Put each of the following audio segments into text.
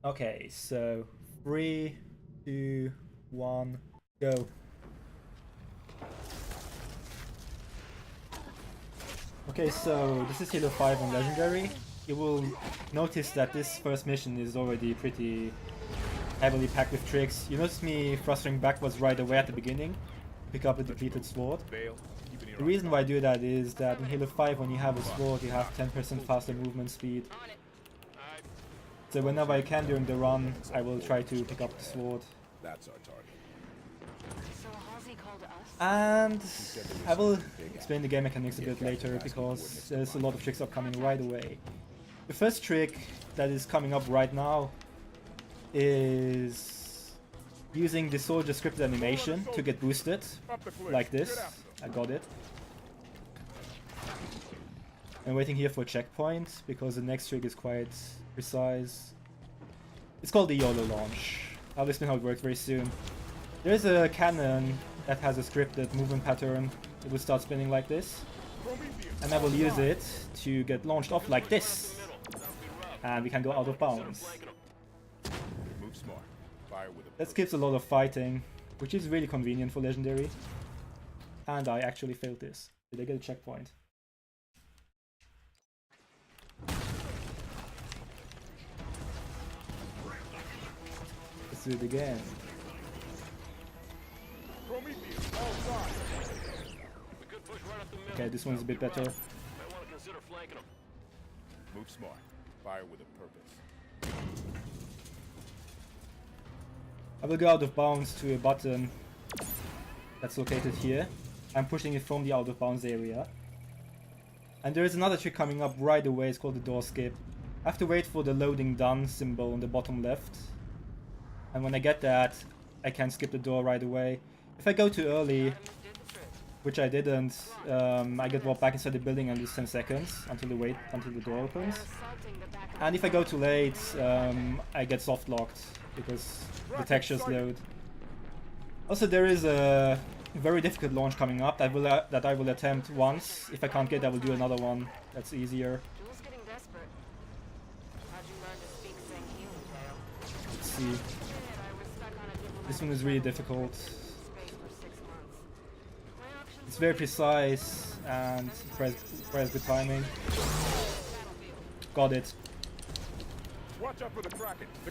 Okay, so 3, 2, 1, go. Okay, so this is Halo 5 on Legendary. You will notice that this first mission is already pretty heavily packed with tricks. You notice me thrusting backwards right away at the beginning, pick up a depleted sword. The reason why I do that is that in Halo 5 when you have a sword you have 10% faster movement speed. So whenever I can during the run, I will try to pick up the sword. That's our target. So Halsey called us? And I will explain the game mechanics a bit later because there's a lot of tricks upcoming right away. The first trick that is coming up right now is using the soldier scripted animation to get boosted, like this. I got it. I'm waiting here for a checkpoint because the next trick is quite precise. It's called the YOLO launch. I'll explain how it works very soon. There's a cannon that has a scripted movement pattern. It will start spinning like this. And I will use it to get launched off like this. And we can go out of bounds. Move smart. Fire with a That skips a lot of fighting, which is really convenient for Legendary. And I actually failed this. Did I get a checkpoint? Let's do it again. Okay, this one's a bit better. move smart. Fire with a purpose. I will go out of bounds to a button that's located here. I'm pushing it from the out of bounds area. And there is another trick coming up right away, it's called the door skip. I have to wait for the loading done symbol on the bottom left. And when I get that, I can skip the door right away. If I go too early, which I didn't, I get walked back inside the building and lose 10 seconds until the door opens. And if I go too late, I get soft locked because the textures load. Also, there is a very difficult launch coming up that I will attempt once. If I can't get it, I will do another one that's easier. Let's see. This one is really difficult. It's very precise and requires good timing. Got it.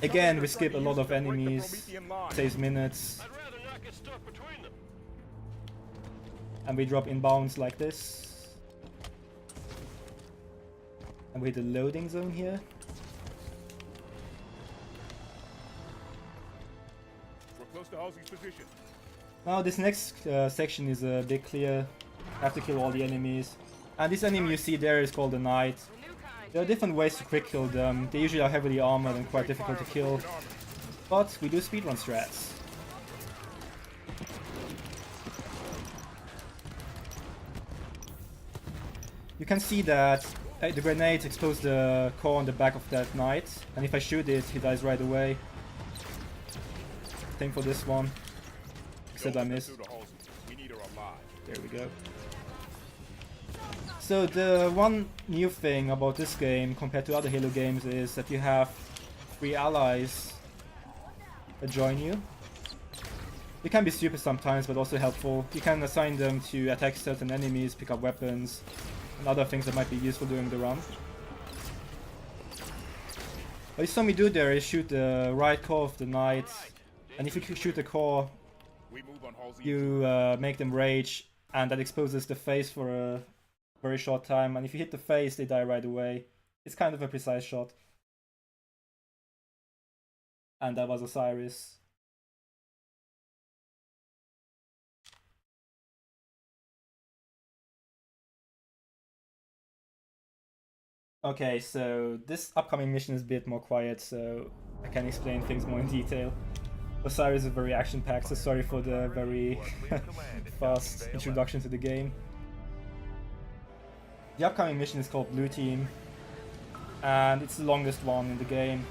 Again, we skip a lot of enemies, saves minutes. And we drop inbounds like this. And we hit the loading zone here. We're close to Halsey's position. Now this next section is a bit clear. I have to kill all the enemies. And this enemy you see there is called the Knight. There are different ways to quick kill them. They usually are heavily armored and quite difficult to kill. But we do speedrun strats. You can see that the grenade explodes the core on the back of that Knight. And if I shoot it, he dies right away. Same for this one. Except I missed. There we go. So the one new thing about this game compared to other Halo games is that you have 3 allies that join you. It can be stupid sometimes, but also helpful. You can assign them to attack certain enemies, pick up weapons, and other things that might be useful during the run. What you saw me do there is shoot the right core of the Knight, and if you shoot the core, you make them rage, and that exposes the face for a very short time, and if you hit the face, they die right away. It's kind of a precise shot. And that was Osiris. Okay, so this upcoming mission is a bit more quiet, so I can explain things more in detail. Osiris is very action-packed, so sorry for the very fast introduction to the game. The upcoming mission is called Blue Team, and it's the longest one in the game.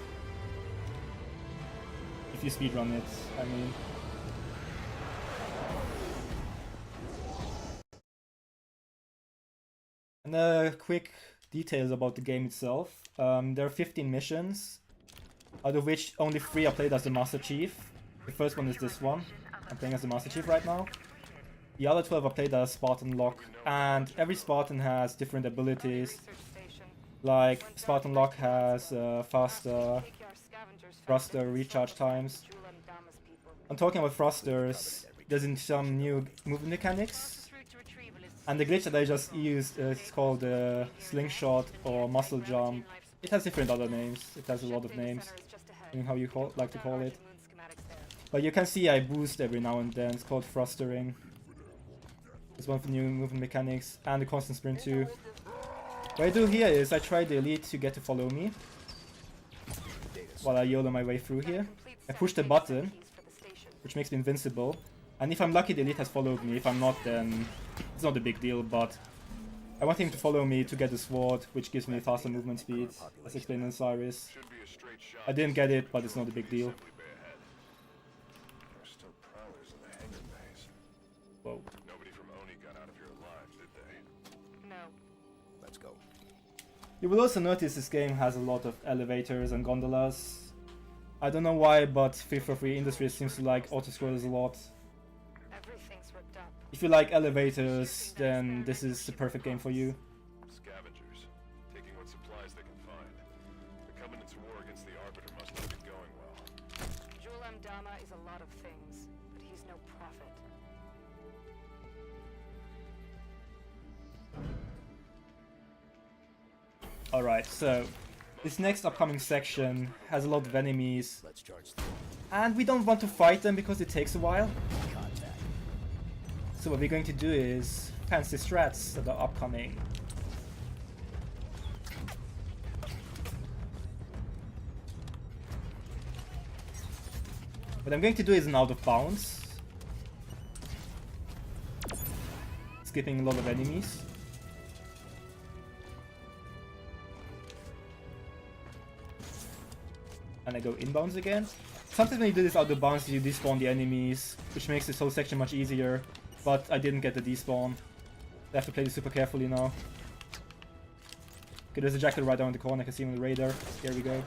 If you speedrun it, I mean. And quick details about the game itself. There are 15 missions. out of which only 3 are played as the Master Chief. The first one is this one. I'm playing as the Master Chief right now. The other 12 are played as Spartan Locke, and every Spartan has different abilities. Like, Spartan Locke has faster thruster recharge times. I'm talking about thrusters. There's some new movement mechanics. And the glitch that I just used is called slingshot or muscle jump. It has different other names. It has a lot of names, depending how you like to call it. But you can see I boost every now and then. It's called thrustering. It's one of the new movement mechanics, and the constant sprint too. What I do here is I try the elite to get to follow me while I YOLO my way through here. I push the button, which makes me invincible. And if I'm lucky, the elite has followed me. If I'm not, then it's not a big deal, but I want him to follow me to get the sword, which gives me faster movement speed, as explained in Cyrus. I didn't get it, but it's not a big deal. Whoa. Nobody from Oni got out of here alive, did they? No. Let's go. You will also notice this game has a lot of elevators and gondolas. I don't know why, but 343 Industries seems to like autoscrollers a lot. Everything's ripped up. If you like elevators, then this is the perfect game for you. Scavengers, taking what supplies they can find. The Covenant's war against the Arbiter must not be going well. Julam Dama is a lot of things, but he's no prophet. Alright, so this next upcoming section has a lot of enemies, Let's charge through. and we don't want to fight them because it takes a while. Contact. So what we're going to do is fancy strats that are upcoming. What I'm going to do is an out of bounds, skipping a lot of enemies. And I go inbounds again. Sometimes when you do this out of bounds, you despawn the enemies, which makes this whole section much easier. But I didn't get the despawn. I have to play this super carefully now. Okay, there's a jackal right down the corner. I can see him on the radar. Here we go.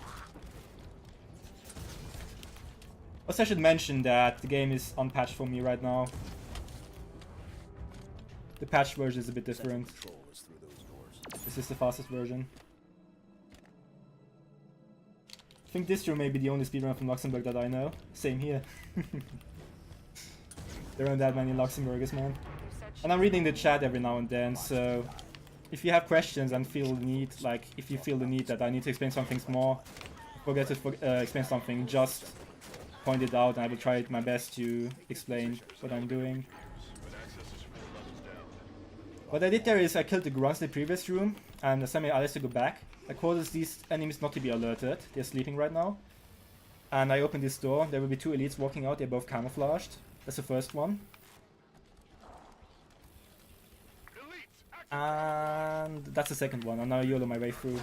Also, I should mention that the game is unpatched for me right now. The patched version is a bit different. Control is through those doors. This is the fastest version. I think Distro may be the only speedrunner from Luxembourg that I know. Same here. There aren't that many Luxembourgers, man. And I'm reading the chat every now and then, so if you have questions and feel the need, like if you feel the need that I need to explain some things more, forget to explain something, just point it out and I will try my best to explain what I'm doing. What I did there is I killed the grunts in the previous room and I sent my allies to go back. I caused these enemies not to be alerted. They're sleeping right now. And I opened this door. There will be 2 elites walking out. They're both camouflaged. That's the first one. And that's the second one. And now I YOLO my way through.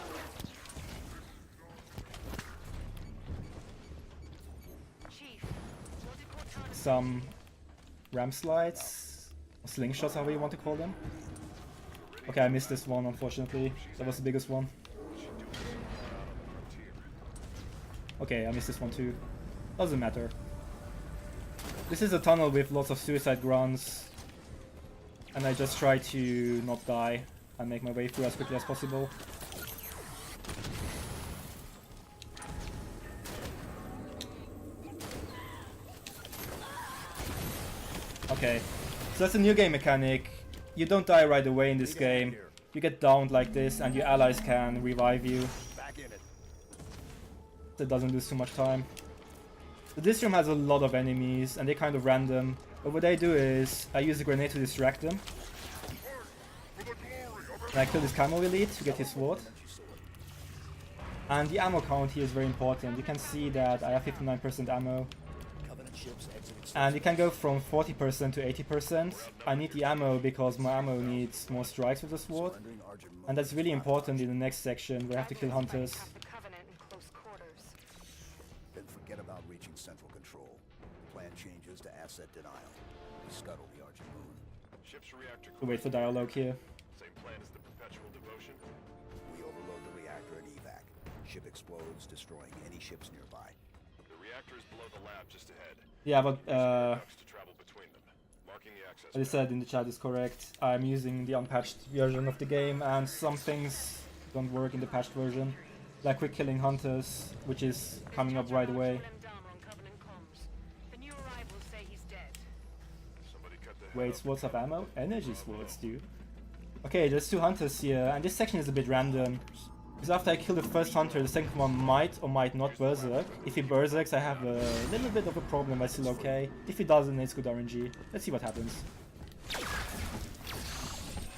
Some ram slides. Or slingshots, however you want to call them. Okay, I missed this one, unfortunately. That was the biggest one. Okay, I missed this one too. Doesn't matter. This is a tunnel with lots of suicide grunts. And I just try to not die and make my way through as quickly as possible. Okay, so that's a new game mechanic. You don't die right away in this game. You get downed like this and your allies can revive you. Back in it. That doesn't lose too much time. So this room has a lot of enemies and they're kind of random. But what I do is I use a grenade to distract them. And I kill this camo elite to get his sword. And the ammo count here is very important. You can see that I have 59% ammo. Covenant ships exiting. And it can go from 40% to 80%. I need the ammo because my ammo needs more strikes with the sword. And that's really important in the next section where I have to kill hunters. Then forget about reaching central control. Plan changes to asset denial. We scuttle the Argent Moon. Ship's reactor. We'll wait for dialogue here. Same plan as the perpetual devotion. We overload the reactor at evac. ship explodes, destroying any ships nearby. The reactor is below the lab just ahead. Yeah, but Ducts to travel between them. Marking the access what I said in the chat is correct. I'm using the unpatched version of the game, and some things don't work in the patched version. Like quick killing hunters, which is coming up right away. The new arrivals say he's dead. Somebody cut the head Wait, off the swords of cannon. ammo? Energy swords, dude. Okay, there's 2 hunters here, and this section is a bit random. Because after I kill the first hunter, the second one might or might not berserk. If he berserks, I have a little bit of a problem, but still okay. If he doesn't, it's good RNG. Let's see what happens.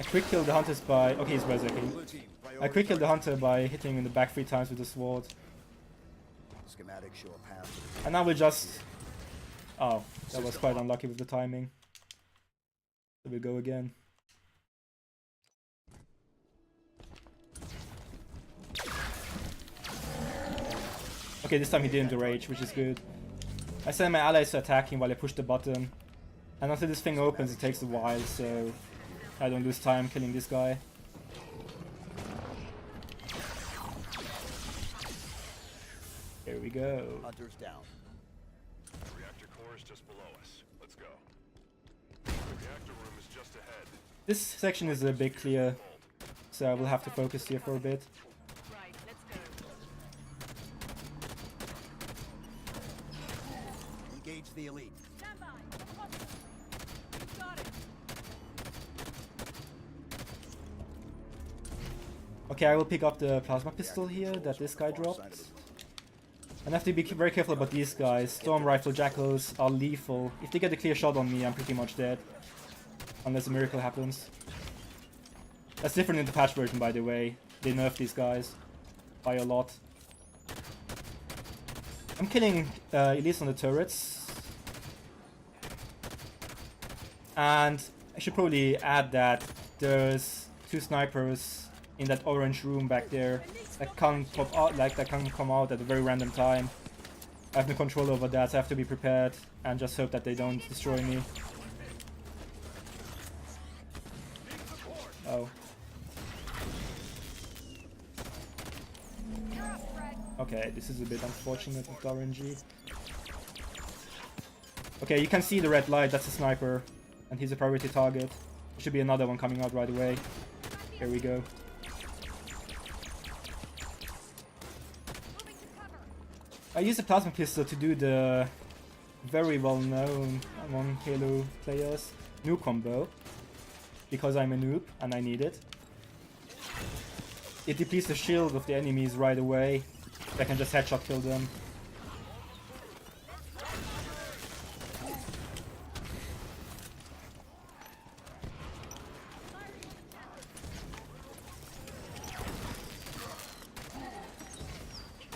I quick kill the hunters by... Okay, he's berserking. I quick kill the hunter by hitting him in the back 3 times with the sword. Schematics show a path. And now we just... Oh, that was quite unlucky with the timing. So we'll go again. Okay, this time he didn't rage, which is good. I send my allies to attack him while I push the button. And until this thing opens, it takes a while, so I don't lose time killing this guy. Here we go. Hunters down. The reactor core is just below us. Let's go. The reactor room is just ahead. This section is a bit clear, so I will have to focus here for a bit. Right, let's go. Engage the elite. Stand by. Got it. Okay, I will pick up the plasma pistol here that this guy dropped. And I have to be very careful about these guys. Storm rifle jackals are lethal. If they get a clear shot on me, I'm pretty much dead. Unless a miracle happens. That's different in the patch version, by the way. They nerfed these guys by a lot. I'm killing elites on the turrets. And I should probably add that there's 2 snipers in that orange room back there that can't pop out, like that can come out at a very random time. I have no control over that, so I have to be prepared and just hope that they don't destroy me. Oh. Okay, this is a bit unfortunate with RNG. Okay, you can see the red light, that's a sniper. And he's a priority target. There should be another one coming out right away. Here we go. I use the plasma pistol to do the very well known among Halo players noob combo. Because I'm a noob and I need it. It depletes the shield of the enemies right away. I can just headshot kill them.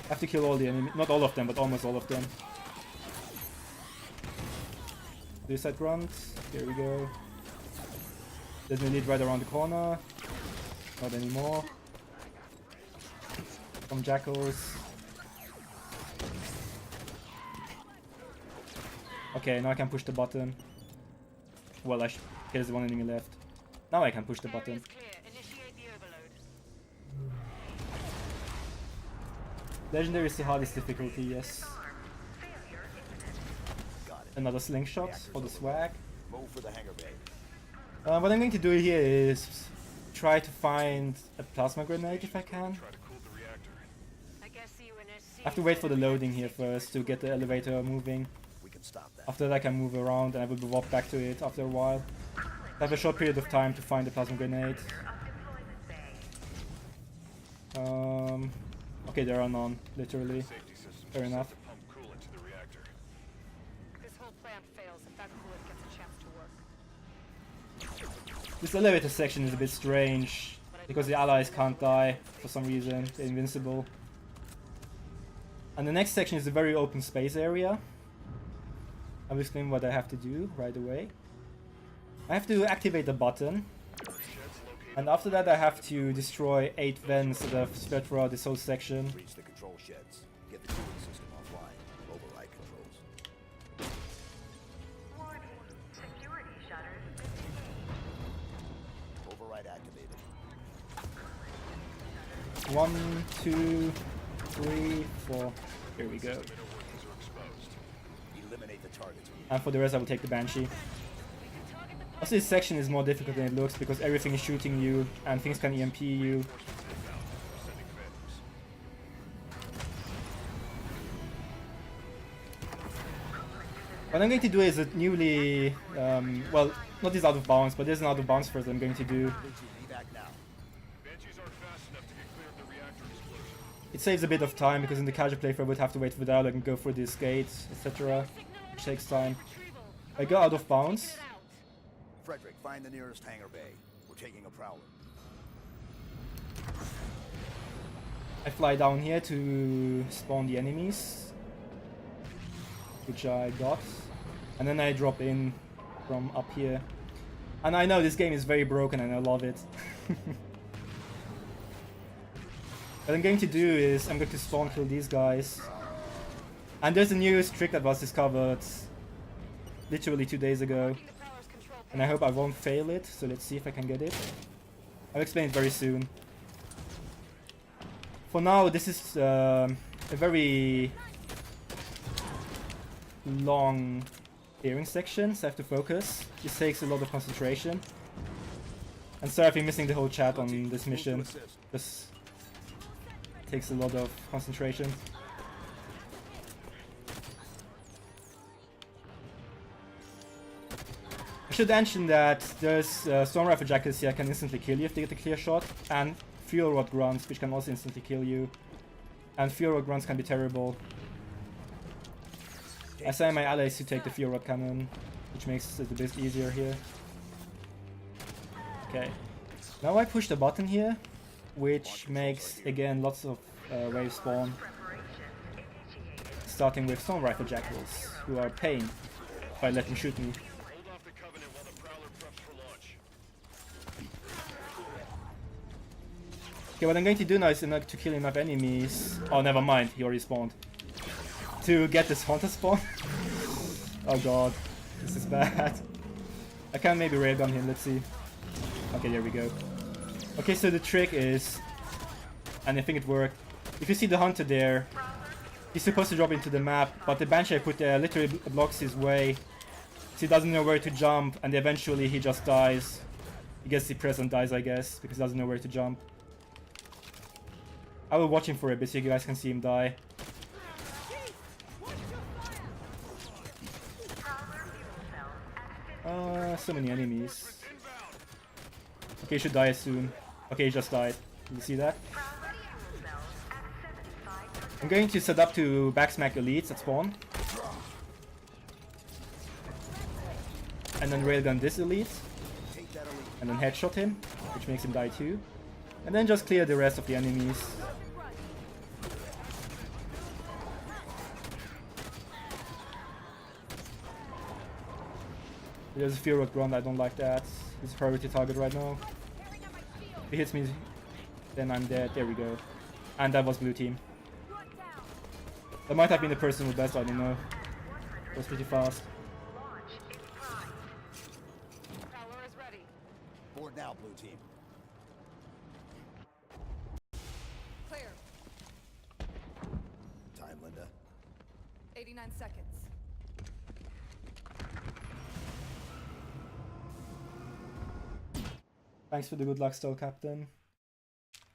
I have to kill all the enemies, not all of them, but almost all of them. Suicide grunt, here we go. There's an elite right around the corner. Not anymore. Some jackals. Okay, now I can push the button. Well, there's the one enemy left. Now I can push the button. Area's clear. Initiate the overload. Legendary is the hardest difficulty, yes. Another slingshot for the swag. Move for the hangar bay. What I'm going to do here is try to find a plasma grenade if I can. Try to cool the reactor. I guess UNSC. I have to wait for the loading here first to get the elevator moving. We can stop that. After that I can move around and I will be walked back to it after a while. I have a short period of time to find the plasma grenade. Okay, there are none, literally. Safety systems Fair are set enough. to pump coolant to the reactor. This whole plan fails if that coolant gets a chance to work. This elevator section is a bit strange, because the allies can't die for some reason, they're invincible. And the next section is a very open space area. I will explain what I have to do right away. I have to activate the button, and after that I have to destroy 8 vents that have spread throughout this whole section. Reach the control sheds. Get the cooling system offline. Override controls. Warning. Security shutters. Override activated. 1, 2, 3, 4. Here we go. Inner workings are exposed. Eliminate the targets. And for the rest, I will take the Banshee. Also, this section is more difficult than it looks because everything is shooting you and things can EMP you. Sending phantoms. What I'm going to do is a newly, well, not this out of bounds, but there's an out of bounds first I'm going to do. Banshees aren't fast enough to get clear of the reactor explosion. It saves a bit of time because in the casual playthrough I would have to wait for the dialogue and go through this gate, etc. Which takes time. I go out of bounds. Frederick, find the nearest hangar bay. We're taking a prowler. I fly down here to spawn the enemies, which I got, and then I drop in from up here. And I know this game is very broken and I love it. What I'm going to do is I'm going to spawn kill these guys. And there's a new trick that was discovered literally 2 days ago. And I hope I won't fail it, so let's see if I can get it. I'll explain it very soon. For now, this is a very long clearing section, so I have to focus. This takes a lot of concentration. And sorry if you're missing the whole chat on this mission. This takes a lot of concentration. I should mention that there's storm rifle jackets here can instantly kill you if they get a clear shot, and fuel rod grunts which can also instantly kill you. And fuel rod grunts can be terrible. I say my allies to take the fuel rod cannon, which makes it a bit easier here. Okay, now I push the button here, which makes again lots of waves spawn. Starting with storm rifle jackals, who are pain by letting shoot me. Hold off the Covenant while the Prowler preps for launch. Okay, what I'm going to do now is to kill enough enemies. Oh, never mind, he already spawned. To get this Haunter spawn. Oh god, this is bad. I can maybe railgun him, let's see. Okay, there we go. Okay, so the trick is, and I think it worked, if you see the Hunter there, he's supposed to drop into the map, but the Banshee I put there literally blocks his way. So he doesn't know where to jump, and eventually he just dies. He gets depressed and dies, I guess, because he doesn't know where to jump. I will watch him for a bit so you guys can see him die. So many enemies. Okay, he should die soon. Okay, he just died. Did you see that? I'm going to set up to backsmack elites at spawn. And then railgun this elite. And then headshot him, which makes him die too. And then just clear the rest of the enemies. There's a fuel rod grunt, I don't like that. It's a priority target right now. If he hits me, then I'm dead. There we go. And that was blue team. That might have been the person with best, I don't know. It was pretty fast. Prowler is ready. Board now, blue team. Clear. Time, Linda. 89 seconds. Thanks for the good luck still, Captain.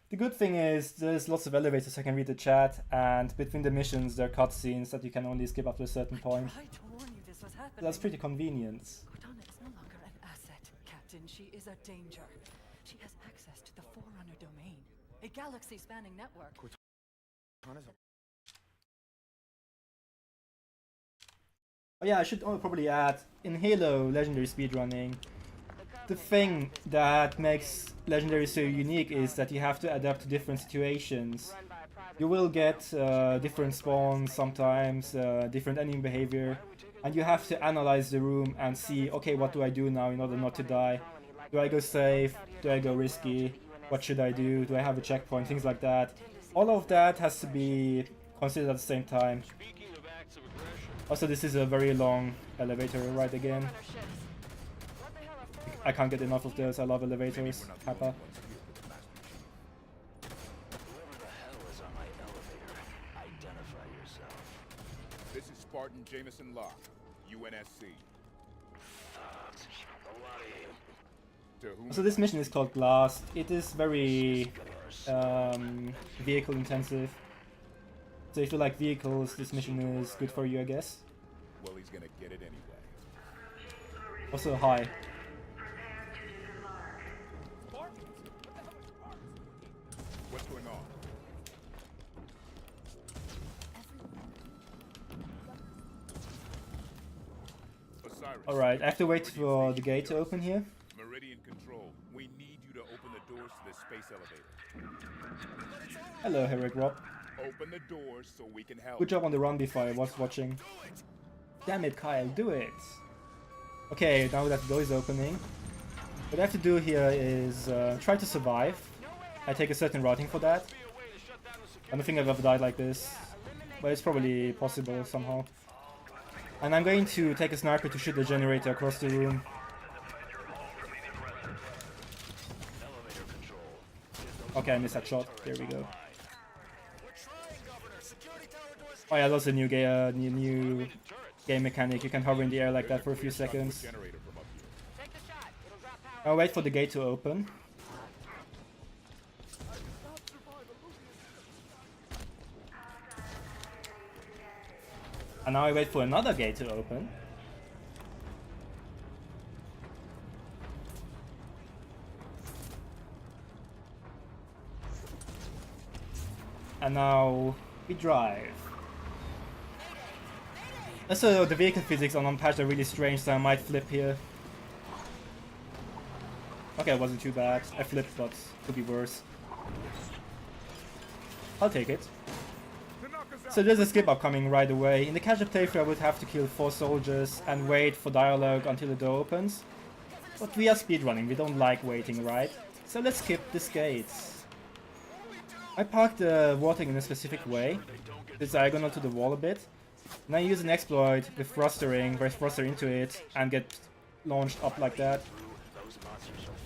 The good thing is there's lots of elevators I can read the chat, and between the missions there are cutscenes that you can only skip up to a certain point. Tried to warn you this was happening. That's pretty convenient. Cortana is no longer an asset, Captain. She is a danger. She has access to the Forerunner domain, a galaxy-spanning network. Oh yeah, I should probably add, in Halo Legendary speedrunning, the thing that makes Legendary so unique is that you have to adapt to different situations. You will get different spawns sometimes, different enemy behavior, and you have to analyze the room and see, okay, what do I do now in order not to die? Do I go safe? Do I go risky? What should I do? Do I have a checkpoint? Things like that. All of that has to be considered at the same time. Also, this is a very long elevator ride again. I can't get enough of those. I love elevators. Kappa. Whoever the hell is on my elevator, Spartan Jameson Locke, UNSC. To whom So this mission is called Blast. It is very vehicle intensive. So if you like vehicles, this mission is good for you, I guess. well, he's gonna get it anyway. Also, hi. What's going on? Osiris. Alright, I have to wait for the gate to open here. Meridian Control, we need you to open the doors to the space elevator. Hello, Herrick Rob. Open the doors so we can help. Good job on the run before I was watching. Damn it, Kyle, do it! Okay, now that the door is opening, what I have to do here is try to survive. I take a certain routing for that. I don't think I've ever died like this, but it's probably possible somehow. And I'm going to take a sniper to shoot the generator across the room. Okay, I missed that shot. There we go. Oh yeah, that's a new game mechanic. You can hover in the air like that for a few seconds. Generator from up here. I'll wait for the gate to open. And now I wait for another gate to open. And now we drive. Also, the vehicle physics on unpatched are really strange, so I might flip here. Okay, it wasn't too bad. I flipped, but could be worse. I'll take it. So there's a skip up coming right away. In the casual playthrough I would have to kill 4 soldiers and wait for dialogue until the door opens. But we are speedrunning, we don't like waiting, right? So let's skip this gate. I parked the water in a specific way. It's diagonal to the wall a bit. And I use an exploit with thrustering, where I thruster into it and get launched up like that.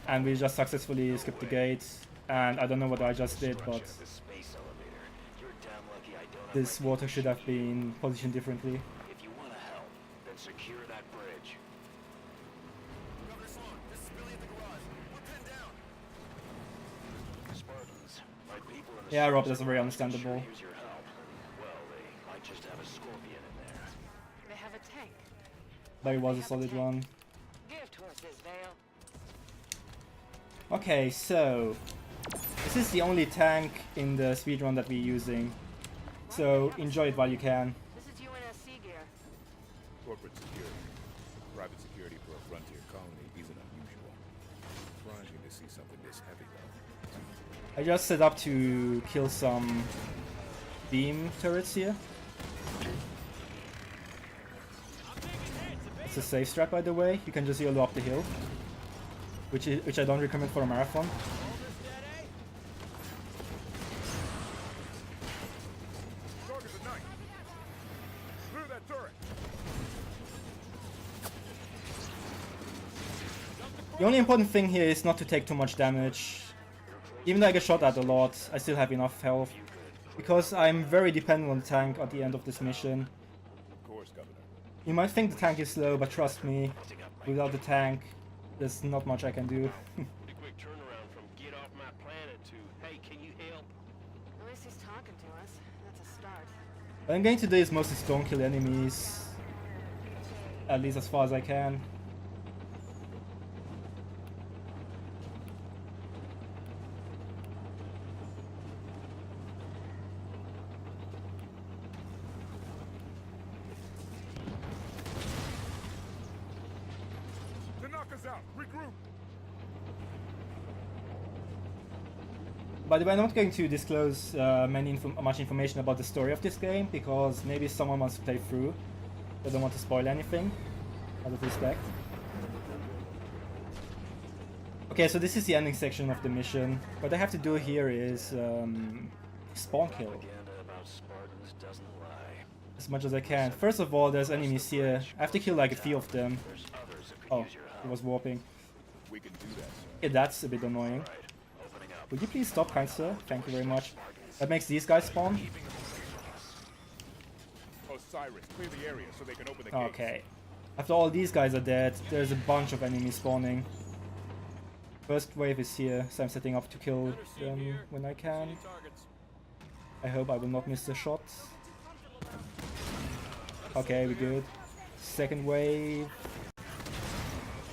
And we just successfully skipped the gate. And I don't know what I just did, but this water should have been positioned differently. If you want to help, then secure that bridge. Spartans, my people in the Yeah, Rob, space that's very elevator could understandable. sure use your help. Well, they might just have a scorpion in there. They have a tank. But it was a solid one. Gift horses, Vale. Okay, so this is the only tank in the speedrun that we're using. So enjoy it while you can. This is UNSC gear. Corporate security. Private security for a frontier colony isn't unusual. Surprising to see something this heavy, though. I just set up to kill some beam turrets here. It's a safe strat, by the way. You can just YOLO up the hill, which I don't recommend for a marathon. Target the knight. Clear that turret. The only important thing here is not to take too much damage. Even though I get shot at a lot, I still have enough health. Because I'm very dependent on the tank at the end of this mission. Of course, Governor. You might think the tank is slow, but trust me, without the tank, there's not much I can do. Pretty quick turnaround from get off my planet to, hey, can you help? At least he's talking to us. That's a start. What I'm going to do is mostly stone kill enemies. At least as far as I can. To knock us out, regroup. By the way, I'm not going to disclose much information about the story of this game, because maybe someone wants to play through. I don't want to spoil anything, out of respect. Okay, so this is the ending section of the mission. What I have to do here is spawn kill Propaganda about Spartans doesn't lie. as much as I can. First of all, there's enemies here. I have to kill like a few of them. There's others that could Oh, use your help. it was warping. We can do that, sir. Okay, that's a bit annoying. Right, opening up. Would you please stop, kind sir? Thank you very much. That makes these guys spawn. Cyrus, clear the area so they can open the gates. Okay. After all these guys are dead, there's a bunch of enemies spawning. First wave is here, so I'm setting up to kill them when I can. I hope I will not miss the shots. Okay, we're good. Second wave.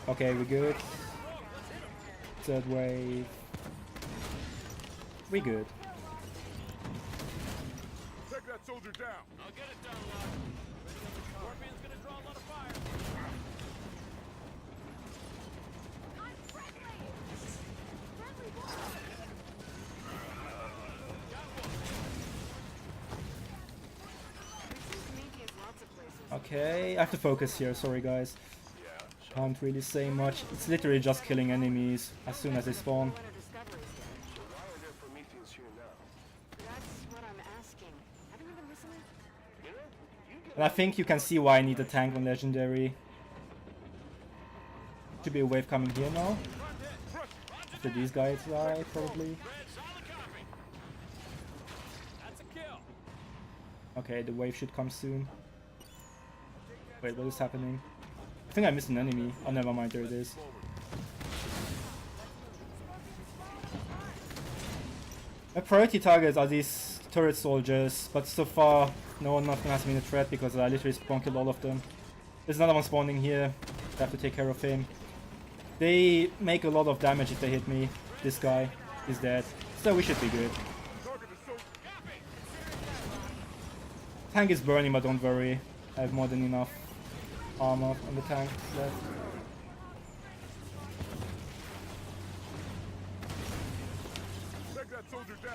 Okay, we're good. Third wave. We're good. Take that soldier down. I'll get it done, Locke. Scorpion's gonna draw a lot of fire. Okay, I have to focus here, sorry guys. Can't really say much. It's literally just killing enemies as soon as they spawn. So why are there Prometheus here now? That's what I'm asking. Haven't you been listening? You know, you get And I think you can see why I need a tank on Legendary. Should be a wave coming here now. After these guys die, probably. That's a kill. Okay, the wave should come soon. Wait, what is happening? I think I missed an enemy. Oh, never mind, there it is. My priority targets are these turret soldiers, but so far nothing has been a threat because I literally spawn killed all of them. There's another one spawning here. I have to take care of him. They make a lot of damage if they hit me. This guy is dead, so we should be good. Tank is burning, but don't worry. I have more than enough armor on the tank left. Take that soldier down.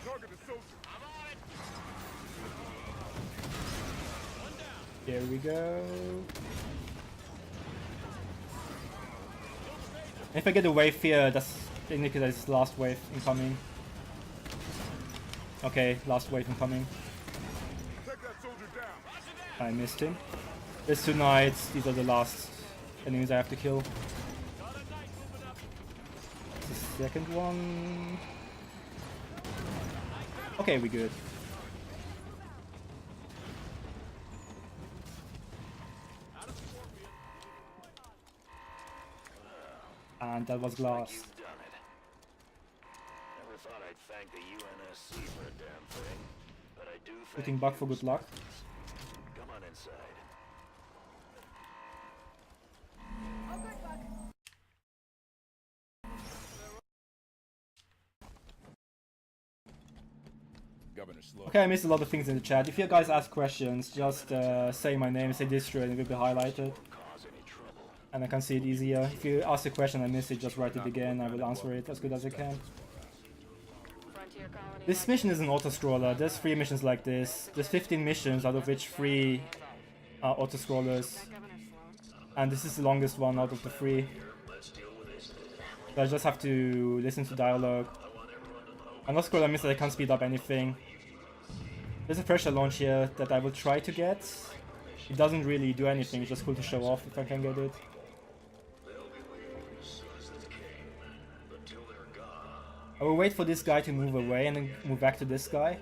Target the soldier. There we go. If I get a wave here, that's indicates it's last wave incoming. Okay, last wave incoming. Take that soldier down. I missed him. There's 2 knights. These are the last enemies I have to kill. The second one. Okay, we good. And that was glass. You've done it. Never thought I'd thank the UNSC for a damn thing, but I do thank Putting back for good luck. Come on inside. Governor Sloan. Okay, I missed a lot of things in the chat. If you guys ask questions, just say my name, say Distro, and it will be highlighted. Cause any trouble. And I can see it easier. If you ask a question and I miss it, just write it again. I will answer it as good as I can. Frontier colony. This mission is an auto-scroller. There's 3 missions like this. There's 15 missions, out of which 3 are auto-scrollers. Governor Sloan. And this is the longest one out of the 3. So I just have to listen to dialogue. I'm not scroller means that I can't speed up anything. There's a pressure launch here that I will try to get. It doesn't really do anything, it's just cool to show off if I can get it. I will wait for this guy to move away and then move back to this guy.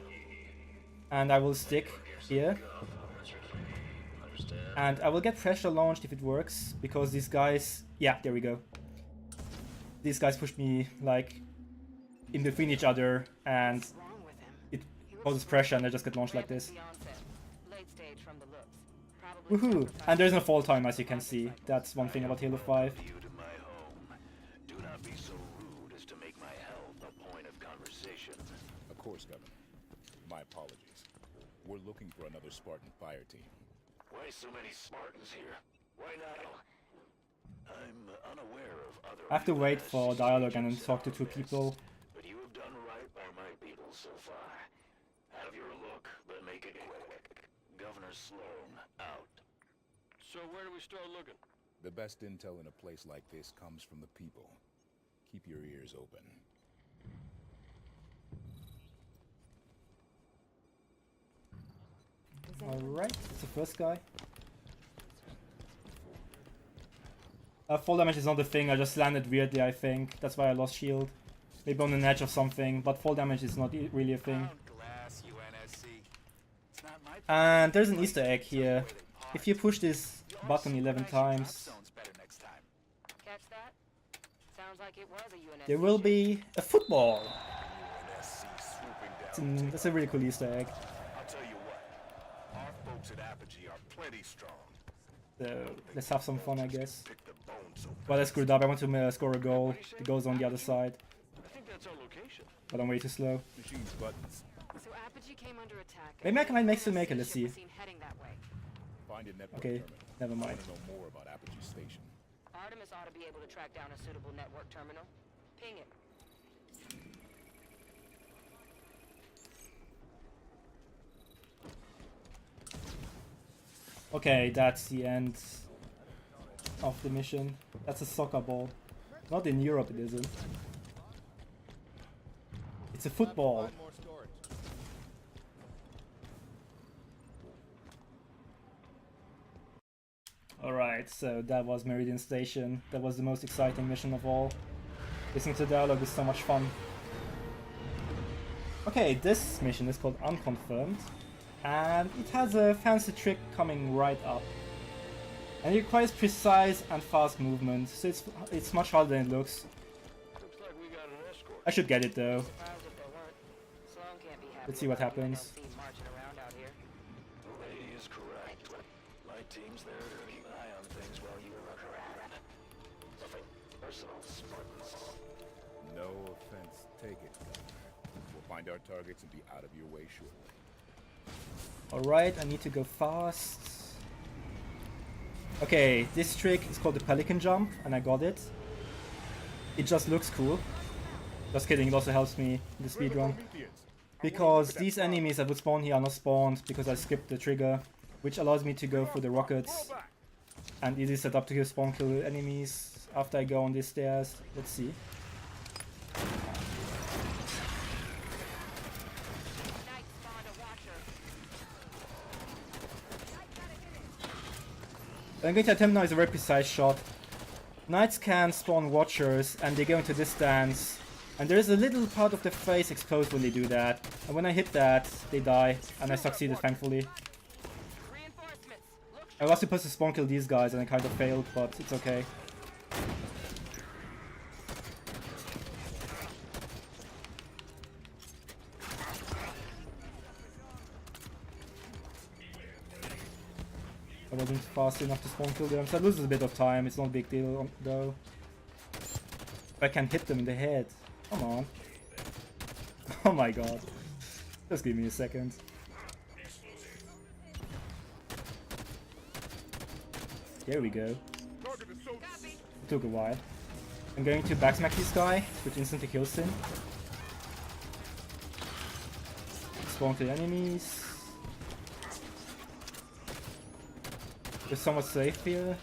And I will stick here. And I will get pressure launched if it works, because these guys... Yeah, there we go. These guys push me, like, in between each other, and What's wrong with him? it causes pressure and I just get launched like this. Late stage from the looks. Probably Woohoo! And there's no fall time, as you can see. That's one thing about Halo 5. You to my home. Do not be so rude as to make my health a point of conversation. Of course, Governor. My apologies. We're looking for another Spartan fire team. Why so many Spartans here? Why not? I'm unaware of other. I have to wait for dialogue and then talk to 2 people. But you have done right by my people so far. Have your look, but make it quick. Governor Sloan, out. So where do we start looking? The best intel in a place like this comes from the people. Keep your ears open. Alright, it's the first guy. Fall damage is not a thing, I just landed weirdly, I think. That's why I lost shield. Maybe on an edge of something, but fall damage is not really a thing. Glass, UNSC. It's not my And there's an Easter egg here. If you push this button 11 times, zone's better next time. Catch that? Sounds like it was a UNSC. there will be a football. UNSC swooping down. That's a really cool Easter egg. I'll tell you what, our folks at Apogee are plenty strong. So let's have some fun, I guess. Pick the bones so Well, I screwed up. I want to score a goal. The goal's on the other side, I think that's our location. but I'm way too slow. Machine's buttons. So Apogee came under attack. Maybe I can make it. Let's see. Seen heading that way. Find a network Okay, terminal. never I mind. want to know more about Apogee Station. Artemis ought to be able to track down a suitable network terminal. Ping it. Okay, that's the end of the mission. That's a soccer ball. Not in Europe, it isn't. It's a football. Alright, so that was Meridian Station. That was the most exciting mission of all. Listening to the dialogue is so much fun. Okay, this mission is called Unconfirmed. And it has a fancy trick coming right up. And it requires precise and fast movement, so it's much harder than it looks. Looks like we got an escort. I should get it though. Surprised if there weren't. Sloan can't be happy. Let's see what about happens. UNSC marching around out here. The lady is correct. My team's there to keep an eye on things while you look around. Personal Spartans. No offense taken, Governor. We'll find our targets and be out of your way shortly. Alright, I need to go fast. Okay, this trick is called the Pelican Jump, and I got it. It just looks cool. Just kidding, it also helps me in the speedrun. Because these enemies that would spawn here are not spawned because I skipped the trigger, which allows me to go for the rockets and easily set up to kill spawn kill enemies after I go on these stairs. Let's see. Knight spawned a watcher. I'm going to attempt now is a very precise shot. Knights can spawn watchers and they go into this stance. And there is a little part of the face exposed when they do that. And when I hit that, they die. And I succeeded thankfully. Reinforcements. Look I was supposed to spawn kill these guys and I kind of failed, but it's okay. I wasn't fast enough to spawn kill them, so I lose a bit of time. It's not a big deal though. If I can hit them in the head. Come on. Oh my god. Just give me a second. There we go. It took a while. I'm going to backsmack this guy, which instantly kills him. Spawn kill enemies. We're somewhat safe here.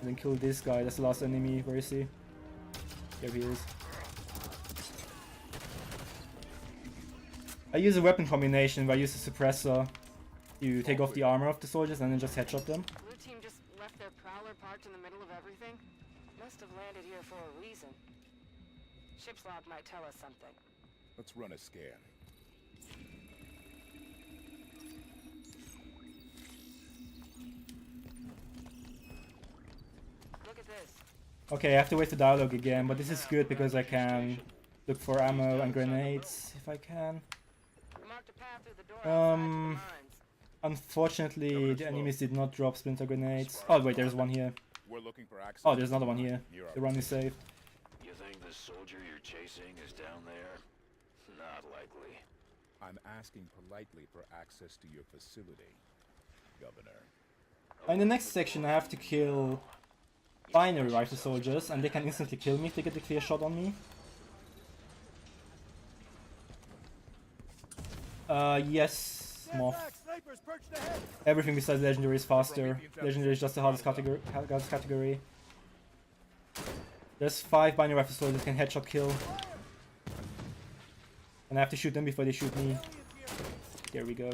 And then kill this guy, that's the last enemy. Where is he? There he is. I use a weapon combination where I use a suppressor to take off the armor of the soldiers and then just headshot them. Blue team just left their prowler parked in the middle of everything. Must have landed here for a reason. Ship's log might tell us something. Let's run a scan. Look at this. Okay, I have to wait for dialogue again, but this is good because I can look for ammo and grenades if I can. We marked a path through the door outside to the mines. Unfortunately, the enemies did not drop splinter grenades. Oh wait, there's one here. We're looking for access. Oh, there's another one here. The run is safe. You think the soldier you're chasing is down there? Not likely. I'm asking politely for access to your facility, Governor. In the next section, I have to kill binary rifle soldiers, and they can instantly kill me if they get a clear shot on me. Yes, Moth. Everything besides legendary is faster. Legendary is just the hardest category. There's 5 binary rifle soldiers can headshot kill. And I have to shoot them before they shoot me. There we go.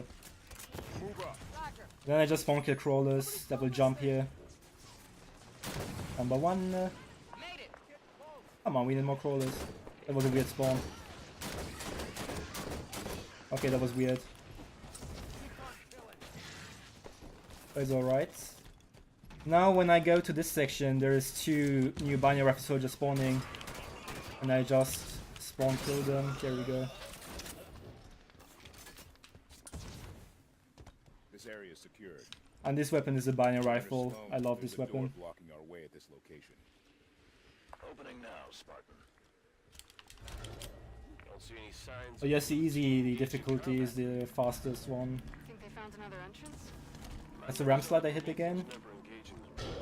Then I just spawn kill crawlers that will jump here. Number 1. Come on, we need more crawlers. That was a weird spawn. Okay, that was weird. It's alright. Now when I go to this section, there's 2 new binary rifle soldiers spawning. And I just spawn kill them. There we go. This area is secured. And this weapon is a binary rifle. I love this weapon. Blocking our way at this location. Opening now, Spartan. Don't see any signs. Oh yes, the easy difficulty is the fastest one. Think they found another entrance? That's the ramp slide I hit again.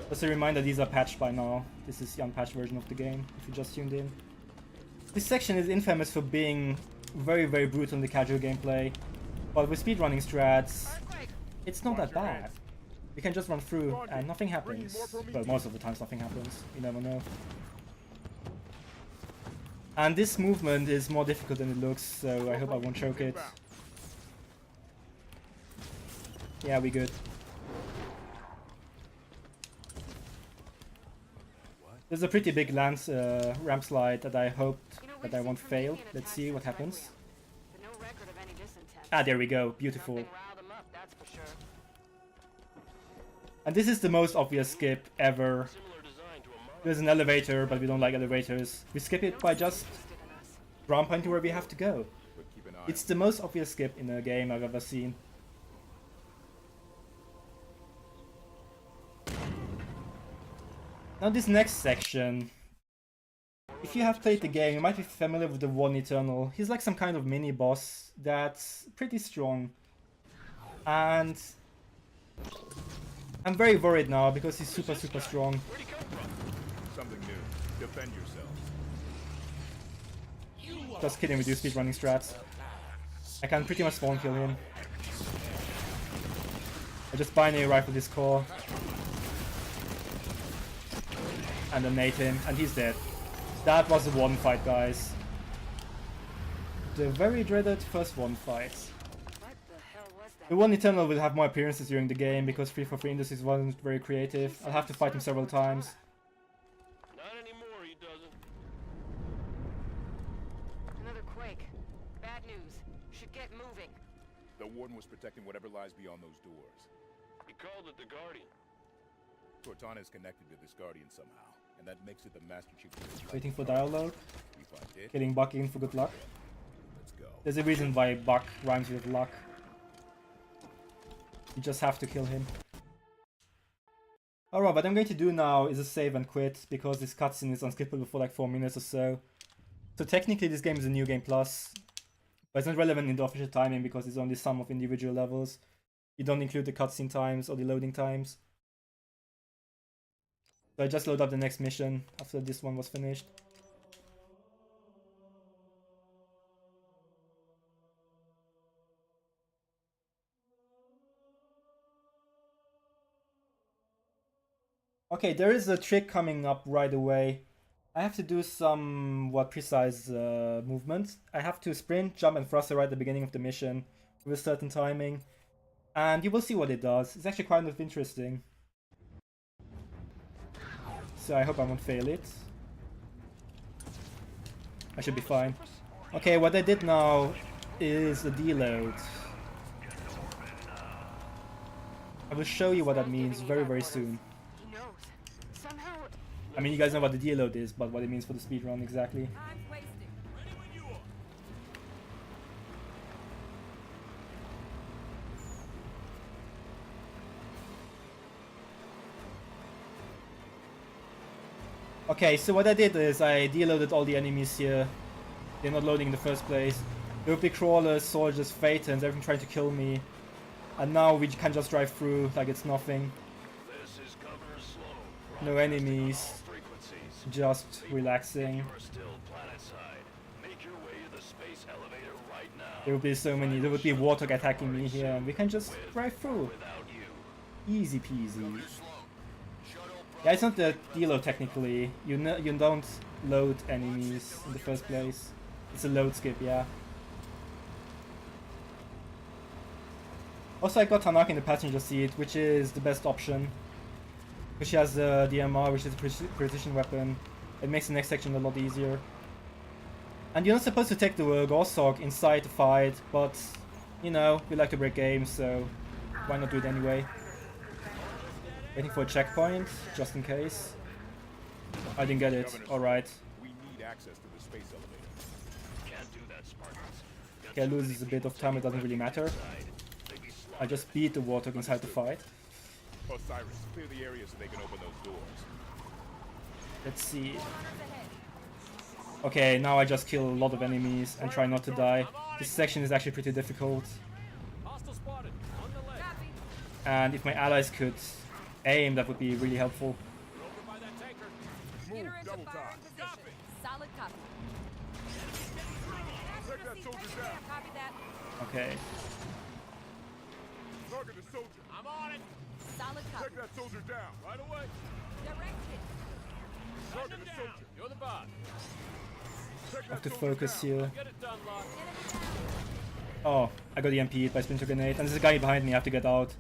Just a reminder, these are patched by now. This is the unpatched version of the game, if you just tuned in. This section is infamous for being very, very brutal in the casual gameplay. But with speedrunning strats, it's not that bad. You can just run through and nothing happens. Well, most of the times nothing happens. You never know. And this movement is more difficult than it looks, so I hope I won't choke it. Yeah, we good. There's a pretty big ramp slide that I hoped that I won't fail. Let's see what happens. Ah, there we go. Beautiful. And this is the most obvious skip ever. There's an elevator, but we don't like elevators. We skip it by just ground pointing where we have to go. It's the most obvious skip in a game I've ever seen. Now this next section, if you have played the game, you might be familiar with the One Eternal. He's like some kind of mini-boss that's pretty strong. And I'm very worried now because he's super strong. Something new. Defend yourself. Just kidding with you speedrunning strats. I can pretty much spawn kill him. I just binary rifle this core. And then nade him, and he's dead. That was a one fight, guys. The very dreaded first one fight. The One Eternal will have more appearances during the game because 343 Industries wasn't very creative. I'll have to fight him several times. Not anymore, he doesn't. Another quake. Bad news. Should get moving. The Warden was protecting whatever lies beyond those doors. He called it the Guardian. Cortana is connected to this Guardian somehow, and that makes it the Master Chief of his Waiting for dial load. We find it. Killing Buck in for good luck. Let's go. There's a reason why Buck rhymes with luck. You just have to kill him. Alright, what I'm going to do now is a save and quit, because this cutscene is unskippable for like 4 minutes or so. So technically this game is a New Game Plus, but it's not relevant in the official timing because it's only sum of individual levels. You don't include the cutscene times or the loading times. So I just load up the next mission after this one was finished. Okay, there is a trick coming up right away. I have to do somewhat precise movements. I have to sprint, jump and thruster right at the beginning of the mission with a certain timing. And you will see what it does. It's actually kind of interesting. So I hope I won't fail it. I should be fine. Okay, what I did now is a deload. I will show you what that means very soon. I mean, you guys know what the deload is, but what it means for the speedrun exactly. Okay, so what I did is I deloaded all the enemies here. They're not loading in the first place. There will be crawlers, soldiers, phaetons, everything trying to kill me. And now we can just drive through like it's nothing. No enemies. Just relaxing. There will be so many. There will be Warthog attacking me here, and we can just drive through. Easy peasy. Yeah, it's not the deload technically. You don't load enemies in the first place. It's a load skip, yeah. Also, I got Tanaka in the passenger seat, which is the best option. Because she has the DMR, which is a precision weapon. It makes the next section a lot easier. And you're not supposed to take the Goshawk inside the fight, but you know, we like to break games, so why not do it anyway? Waiting for a checkpoint, just in case. I didn't get it. Alright. We need access to the space elevator. Can't do that, Spartans. Okay, loses a bit of time, it doesn't really matter. I just beat the Warthog inside the fight. Osiris, clear the area so they can open those doors. Let's see. Okay, now I just kill a lot of enemies and try not to die. This section is actually pretty difficult. And if my allies could aim, that would be really helpful. Move, double time. Solid copy. Take that soldier down. Copy that. Okay. Target the soldier. I'm on it. Solid copy. Take that soldier down. Right away. Directed. Target the soldier. You're the boss. I have to focus here. Oh, I got EMP'd by Splinter Grenade, and there's a guy behind me, I have to get out.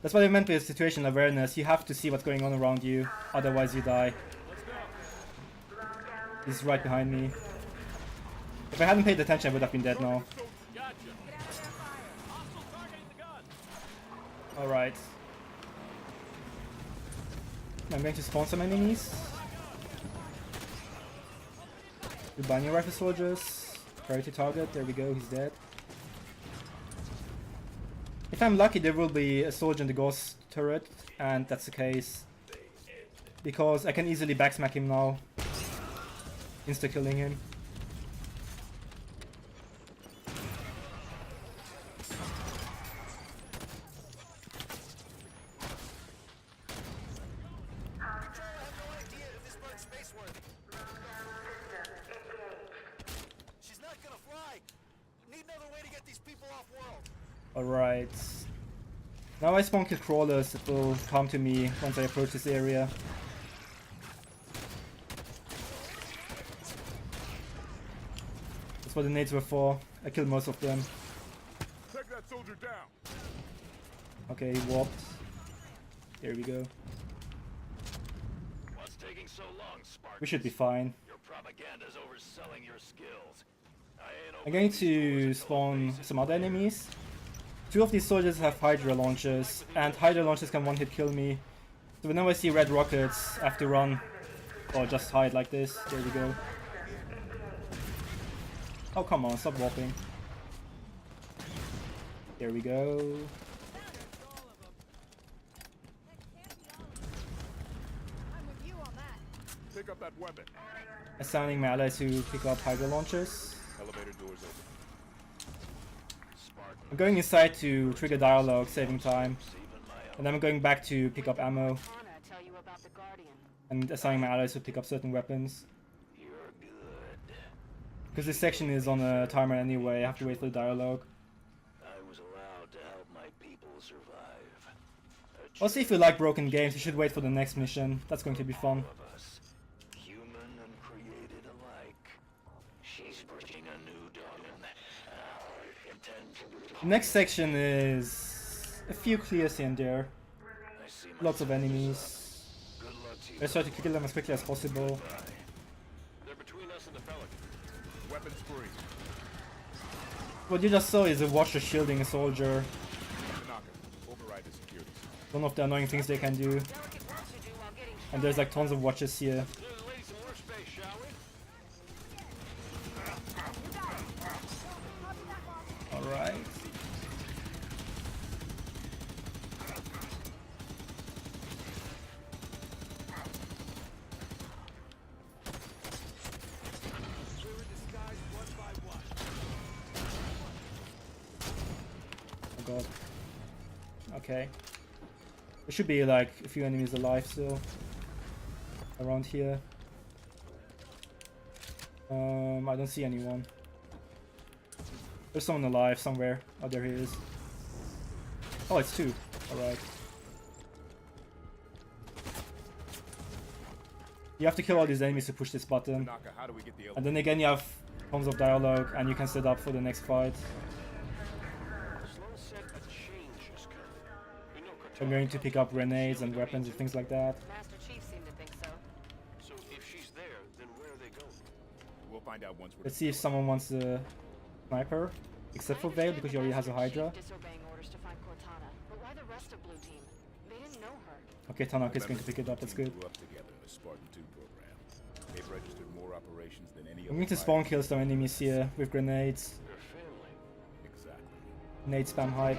That's what I meant with situational awareness, you have to see what's going on around you, otherwise you die. He's right behind me. If I hadn't paid attention, I would have been dead now. Alright. I'm going to spawn some enemies. The Bunny Rifle soldiers. Priority target, there we go, he's dead. If I'm lucky, there will be a soldier in the ghost turret, and that's the case. Because I can easily backsmack him now. Insta-killing him. Alright. Now I spawn kill crawlers that will come to me once I approach this area. That's what the nades were for. I killed most of them. Take that soldier down. Okay, he warped. There we go. What's taking so long, Spartans? We should be fine. Your propaganda's overselling your skills. I'm going to spawn some other enemies. Two of these soldiers have Hydra launchers, and Hydra launchers can one-hit kill me. So whenever I see red rockets, I have to run. Or just hide like this. There we go. Oh, come on, stop warping. There we go. Pick up that weapon. Assigning my allies to pick up Hydra launchers. Elevator doors open. I'm going inside to trigger dialogue, saving time. And then I'm going back to pick up ammo. Tell you about the Guardian. And assigning my allies to pick up certain weapons. You're good. Because this section is on a timer anyway, I have to wait for the dialogue. I was allowed to help my people survive. Also, if you like broken games, you should wait for the next mission. That's going to be fun. Of us, human and created alike. She's pushing a new dawn. The next section is a few clears here and there. Lots of enemies. Let's try to kill them as quickly as possible. They're between us and the Pelican. Weapons free. What you just saw is a Watcher shielding a soldier. Tanaka, override the security. One of the annoying things they can do. And there's like tons of Watchers here. Alright. Oh god. Okay. There should be like a few enemies alive still. Around here. I don't see anyone. There's someone alive somewhere. Oh, there he is. Oh, it's two. Alright. You have to kill all these enemies to push this button. Tanaka, how do we get the And then again you have tons of dialogue and you can set up for the next fight. I'm going to pick up grenades and weapons and things like that. Master Chief seemed to think so. So if she's there, then where are they going? We'll find out once we're Let's see if someone wants a sniper. Except for Vale, because he already has a Hydra. Disobeying orders to find Cortana, but why the rest of Blue Team? They didn't know her. Okay, Tanaka is going to pick it up, that's good. Grew up together in the Spartan 2 program. They've registered more operations than any I'm going to spawn kill some enemies here with grenades. Their family. Exactly. Nade spam hype.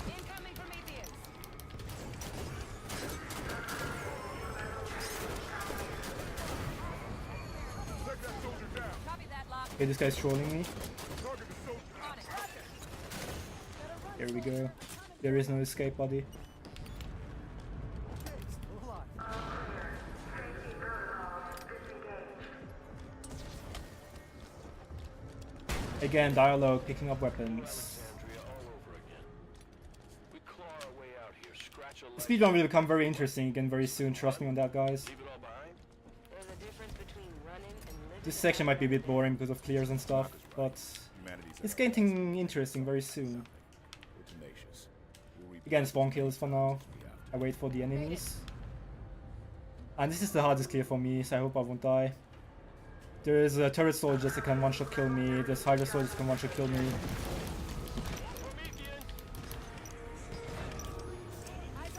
Incoming Prometheus. Take that soldier down. Copy that, Lock. Okay, this guy's trolling me. Target the soldier. On it. Here we go. There is no escape, buddy. Again, dialogue, picking up weapons. Andrea all over again. We claw our way out here, scratch a leg, The speedrun will become very interesting again very soon, trust me on that, guys. leave it all behind. There's a difference between running and living. This section might be a bit boring because of clears and stuff, but Humanity's it's getting interesting very soon. We're tenacious. We'll reap Again, spawn kills for now. we have. I wait for the enemies. And this is the hardest clear for me, so I hope I won't die. There is a turret soldiers that can one-shot kill me, there's Hydra soldiers that can one-shot kill me. Eyes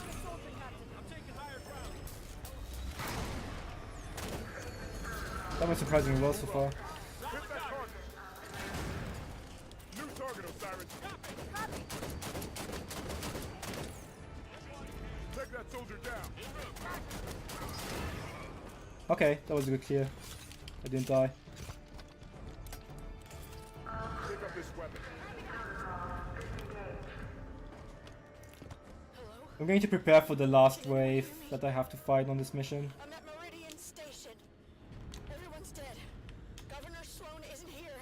on a soldier, Captain. I'm taking higher ground. That went surprisingly well so far. Hit that target. New target, Osiris. Take that soldier down. Okay, that was a good clear. I didn't die. Pick up this weapon. I'm going to prepare for the last wave that I have to fight on this mission. I'm at Meridian Station. Everyone's dead. Governor Sloan isn't here.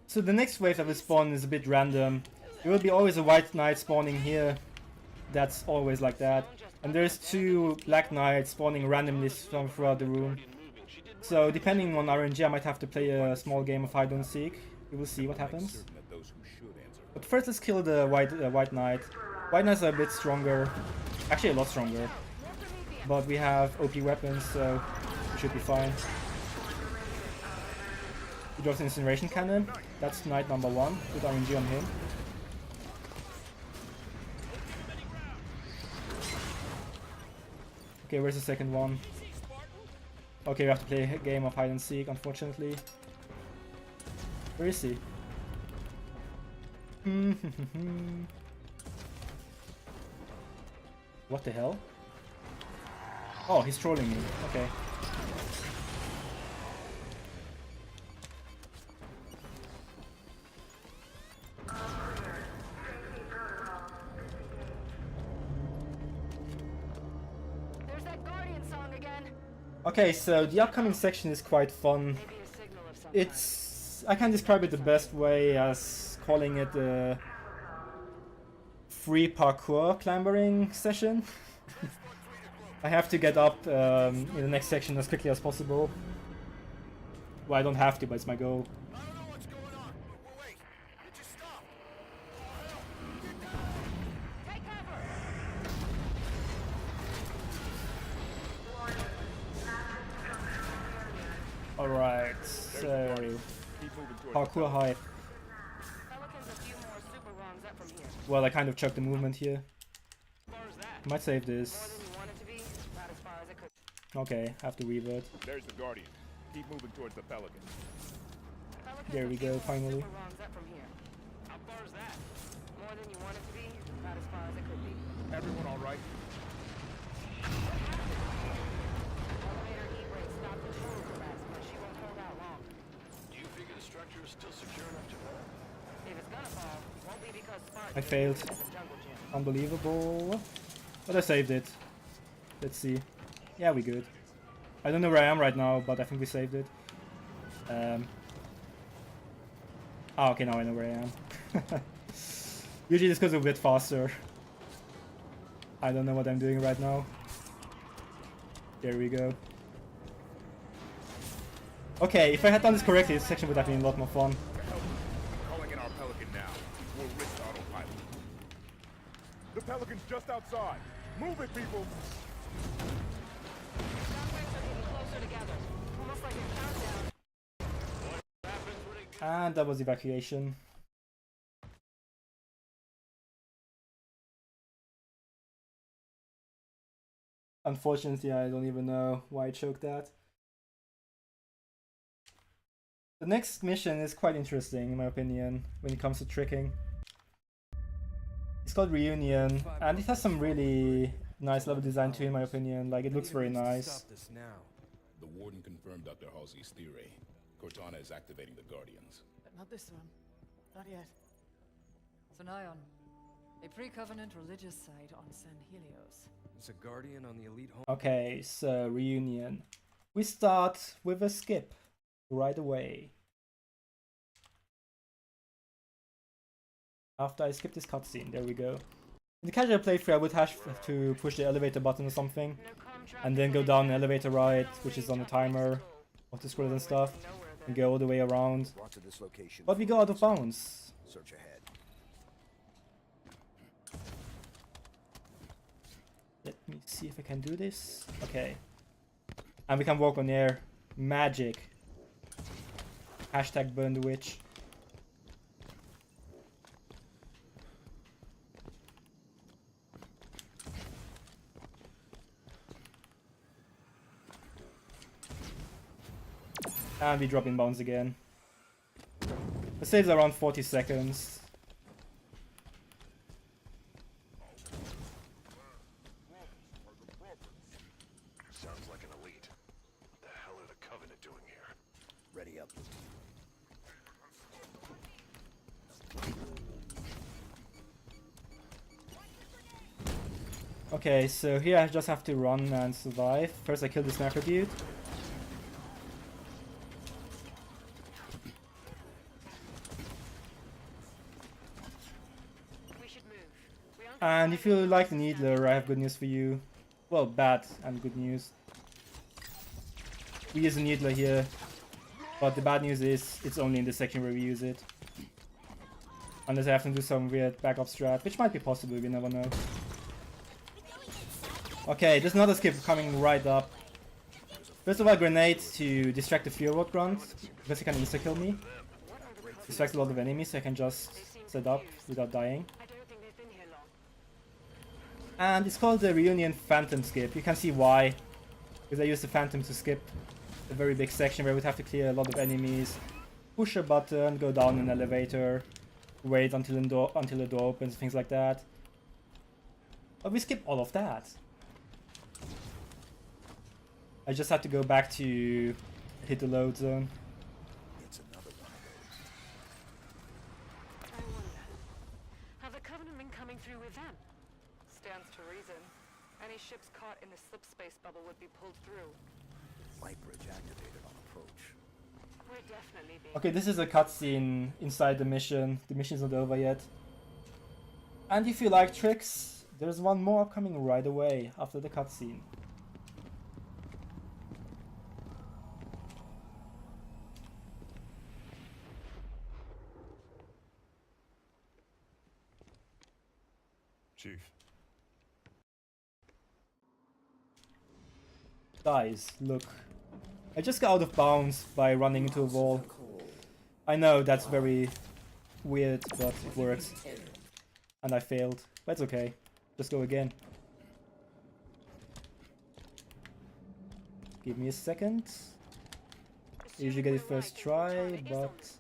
So the next wave that will spawn is a bit random. There will be always a white knight spawning here. That's always like that. And there's two black knights spawning randomly throughout the room. So depending on RNG, I might have to play a small game of hide and seek. We will see what happens. Certain that those who should answer But first, let's kill the white knight. White knights are a bit stronger, actually a lot stronger. But we have OP weapons, so we should be fine. He drops an incineration cannon. That's knight number 1. Good RNG on him. Okay, where's the second one? Okay, we have to play a game of hide and seek, unfortunately. Where is he? What the hell? Oh, he's trolling me. Okay. There's that Guardian song again. Okay, so the upcoming section is quite fun. Maybe a signal of some kind. It's... I can describe it the best way as calling it a free parkour clambering session. I have to get up in the next section as quickly as possible. Well, I don't have to, but it's my goal. I don't know what's going on. Wait, did you stop? Take cover. Alright, so... Keep moving towards Parkour hype. Pelican's a few more super rungs up from here. Well, I kind of chucked the movement here. As far as that, I might save more this. than you want it to be, not as far as it could. Okay, have to revert. There's the Guardian. Keep moving towards the Pelican. Pelican's There a we few go, more finally. super rungs up from here. How far is that? More than you want it to be, not as far as it could be. Everyone all right? Elevator E-brake stopped the total collapse, but she won't hold out long. Do you figure the structure is still secure enough to fall? If it's gonna fall, won't be because Spartan I failed. is a jungle gym. Unbelievable. But I saved it. Let's see. Yeah, we good. I don't know where I am right now, but I think we saved it. Okay, now I know where I am. Usually this goes a bit faster. I don't know what I'm doing right now. There we go. Okay, if I had done this correctly, this section would have been a lot more fun. Calling in our Pelican now. We'll risk autopilot. Pelican's just outside. Move it, people! Sound waves are getting closer together. Almost like a countdown. And that was evacuation. Unfortunately, I don't even know why I choked that. The next mission is quite interesting, in my opinion, when it comes to tricking. It's called Reunion, and it has some really nice level design too, in my opinion. Like, it looks very nice. The Warden confirmed Dr. Halsey's theory. Cortana is activating the Guardians. But not this one. Not yet. Zion, a pre-covenant religious site on San Helios. It's a guardian on the elite home. Okay, so Reunion. We start with a skip right away. After I skip this cutscene, there we go. In the casual playthrough, I would have to push the elevator button or something, and then go down an elevator ride, which is on the timer of the scrolls and stuff, and go all the way around. Brought to this location. But we go out of bounds. Search ahead. Let me see if I can do this. Okay. And we can walk on air. Magic. Hashtag burn the witch. And we drop in bounds again. It saves around 40 seconds. Sounds like an elite. What the hell are the Covenant doing here? Ready up. Okay, so here I just have to run and survive. First I kill this macro dude. And if you like the Needler, I have good news for you. Well, bad and good news. We use a Needler here, but the bad news is it's only in the section where we use it. Unless I have to do some weird backup strat, which might be possible, we never know. Okay, there's another skip coming right up. First of all, grenade to distract the Fearwalk grunt, because he can insta-kill me. Distracts a lot of enemies, so I can just set up without dying. And it's called the Reunion Phantom Skip. You can see why. Because I used the Phantom to skip a very big section where I would have to clear a lot of enemies, push a button, go down an elevator, wait until the door opens, things like that. But we skip all of that. I just had to go back to hit the load zone. It's another one of those. I wonder, have the Covenant been coming through with them? Stands to reason. Any ships caught in the slipspace bubble would be pulled through. Light bridge activated on approach. We're definitely being... Okay, this is a cutscene inside the mission. The mission's not over yet. And if you like tricks, there's one more coming right away after the cutscene. Chief. Guys, look. I just got out of bounds by running into a wall. I know that's very weird, but it works. And I failed. But it's okay. Just go again. Give me a second. I usually get it first try, but...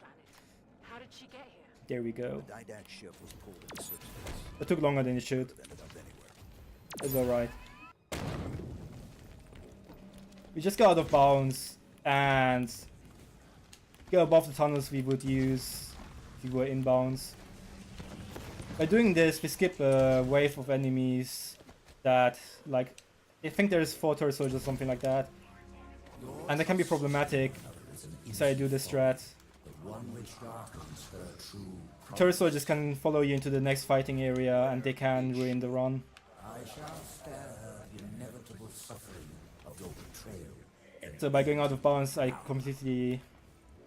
How did she get here? There we go. The Didact ship was pulled into slipspace. It took longer than it should. Could have ended up anywhere. It's alright. We just got out of bounds and go above the tunnels we would use if we were inbounds. By doing this, we skip a wave of enemies that, like, I think there's 4 turret soldiers or something like that. And that can be problematic, so I do this strat. Turret soldiers can follow you into the next fighting area and they can ruin the run. So by going out of bounds, I completely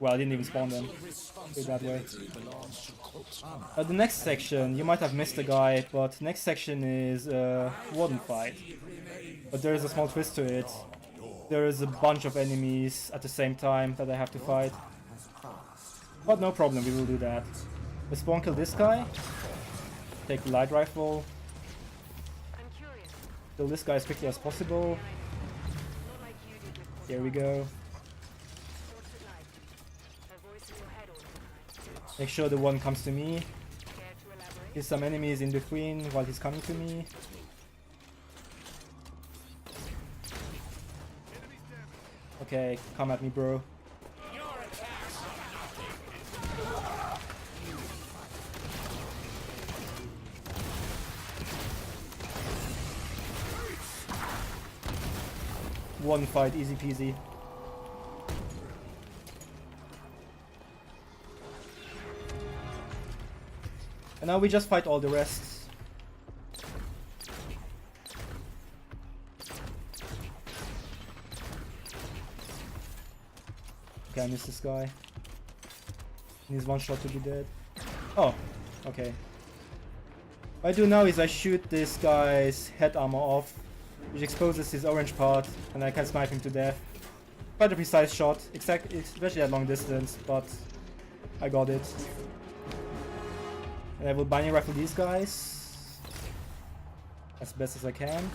Well, I didn't even spawn them. Go that way. The next section, you might have missed a guy, but next section is warden fight. But there is a small twist to it. There is a bunch of enemies at the same time that I have to fight. But no problem, we will do that. Let's spawn kill this guy. Take the light rifle. Kill this guy as quickly as possible. Here we go. Make sure the one comes to me. There's some enemies in between while he's coming to me. Okay, come at me, bro. One fight, easy peasy. And now we just fight all the rest. Okay, I missed this guy. Needs one shot to be dead. Oh, okay. What I do now is I shoot this guy's head armor off, which exposes his orange part, and I can snipe him to death. Quite a precise shot, especially at long distance, but I got it. And I will binding rifle these guys as best as I can.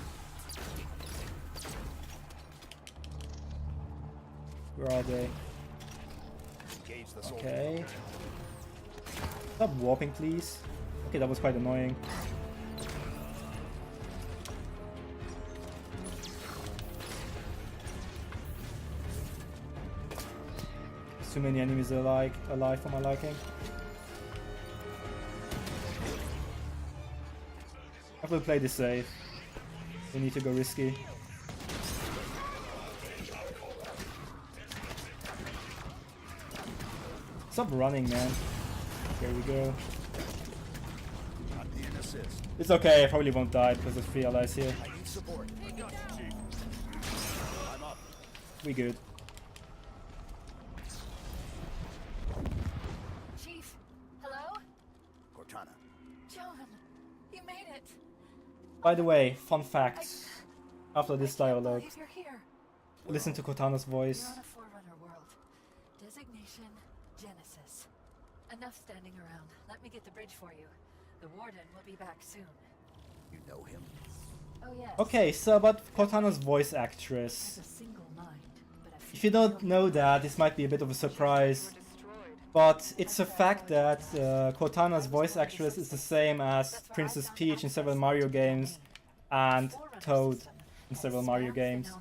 Where are they? Okay. Stop warping, please. Okay, that was quite annoying. Too many enemies alive for my liking. I will play this safe. We need to go risky. Stop running, man. There we go. It's okay, I probably won't die because there's 3 allies here. We good. Chief, hello? Cortana. John, you made it. By the way, fun fact. After this I can't dialogue, believe you're here. listen to Cortana's voice. You're on a Forerunner world. Designation Genesis. Enough standing around. Let me get the bridge for you. The warden will be back soon. You know him? Oh yes. Okay, so about Cortana's voice actress. Has a single mind, but a If you don't know that, this might be a bit of a surprise. But it's a fact that Cortana's voice actress is the same as Princess Peach in several Mario games and Toad in several Mario games.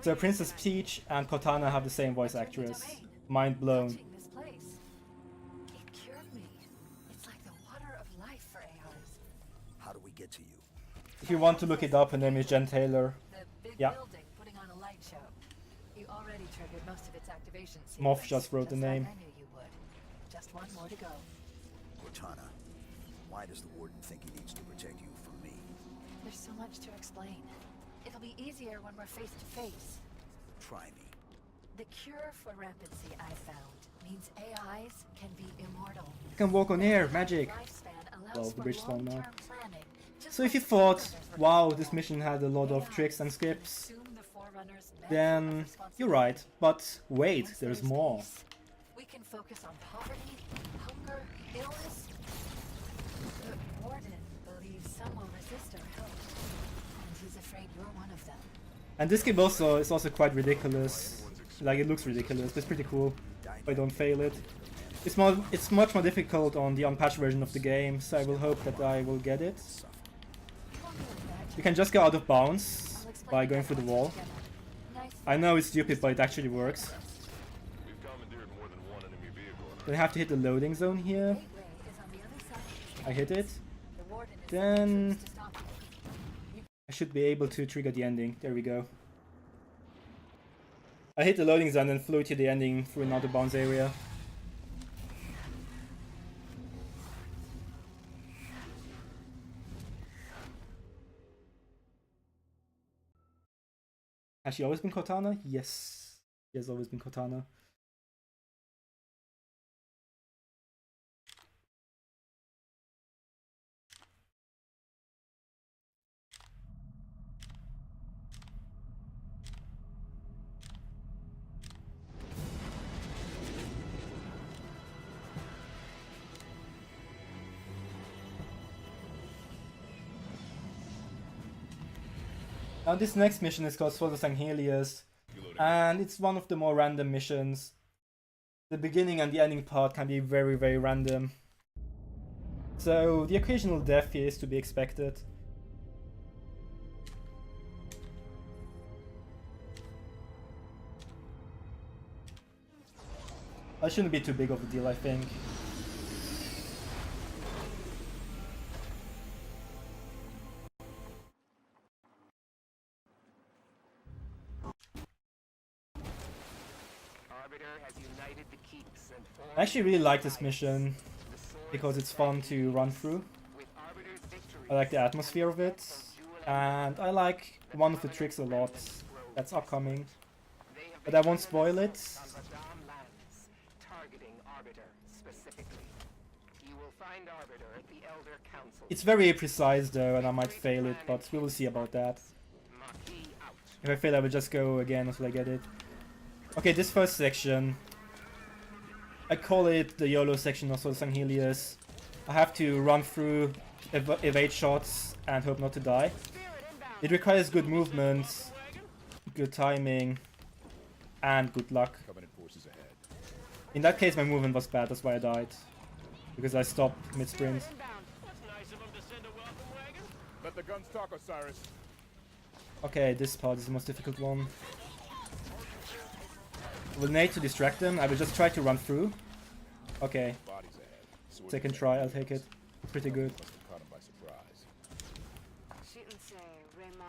So Princess Peach and Cortana have the same voice actress. Mind blown. This place. It cured me. It's like the water of life for ARs. How do we get to you? If you want to look it up, her name is Jen Taylor. The big Yeah. building putting on a light show. You already triggered most of its activation sequence. Moth just wrote the name. Like I knew you would. Just one more to go. Cortana, why does the warden think he needs to protect you from me? There's so much to explain. It'll be easier when we're face to face. Try me. The cure for rampancy I found means AIs can be immortal. You can walk on air, magic. Lifespan allows Well, the for bridge spawn now. long-term planning, just So if you like thought, Forerunners wow, were this mission had a lot of tricks and skips, Assume the Forerunners meant then you're right. But wait, Once there's more. peace, we can focus on poverty, hunger, illness. The warden believes some will resist our help, and he's afraid you're one of them. And this game also is also quite ridiculous. Like, it looks ridiculous, but it's pretty cool if I don't fail it. It's much more difficult on the unpatched version of the game, so I will hope that I will get it. You can just go out of bounds by going through the wall. I know it's stupid, but it actually works. We've commandeered more than one enemy vehicle. Then I have to hit the loading zone here. Gateway is on the other side. I hit it. The warden is Then sending troops to stop you. I should be able to trigger the ending. There we go. I hit the loading zone and flew to the ending through an out of bounds area. Has she always been Cortana? Yes. She has always been Cortana. Now this next mission is called Sword of Sanghelius, and it's one of the more random missions. The beginning and the ending part can be very, very random. So the occasional death here is to be expected. That shouldn't be too big of a deal, I think. I actually really like this mission because it's fun to run through. I like the atmosphere of it, and I like one of the tricks a lot that's upcoming, but I won't spoil it. It's very precise though, and I might fail it, but we will see about that. If I fail, I will just go again until I get it. Okay, this first section, I call it the YOLO section of Sword of Sanghelius. I have to run through, evade shots, and hope not to die. It requires good movement, good timing, and good luck. In that case, my movement was bad, that's why I died. Because I stopped mid-sprint. Let the guns talk, Osiris. Okay, this part is the most difficult one. I will need to distract them. I will just try to run through. Okay. Second try, I'll take it. Pretty good.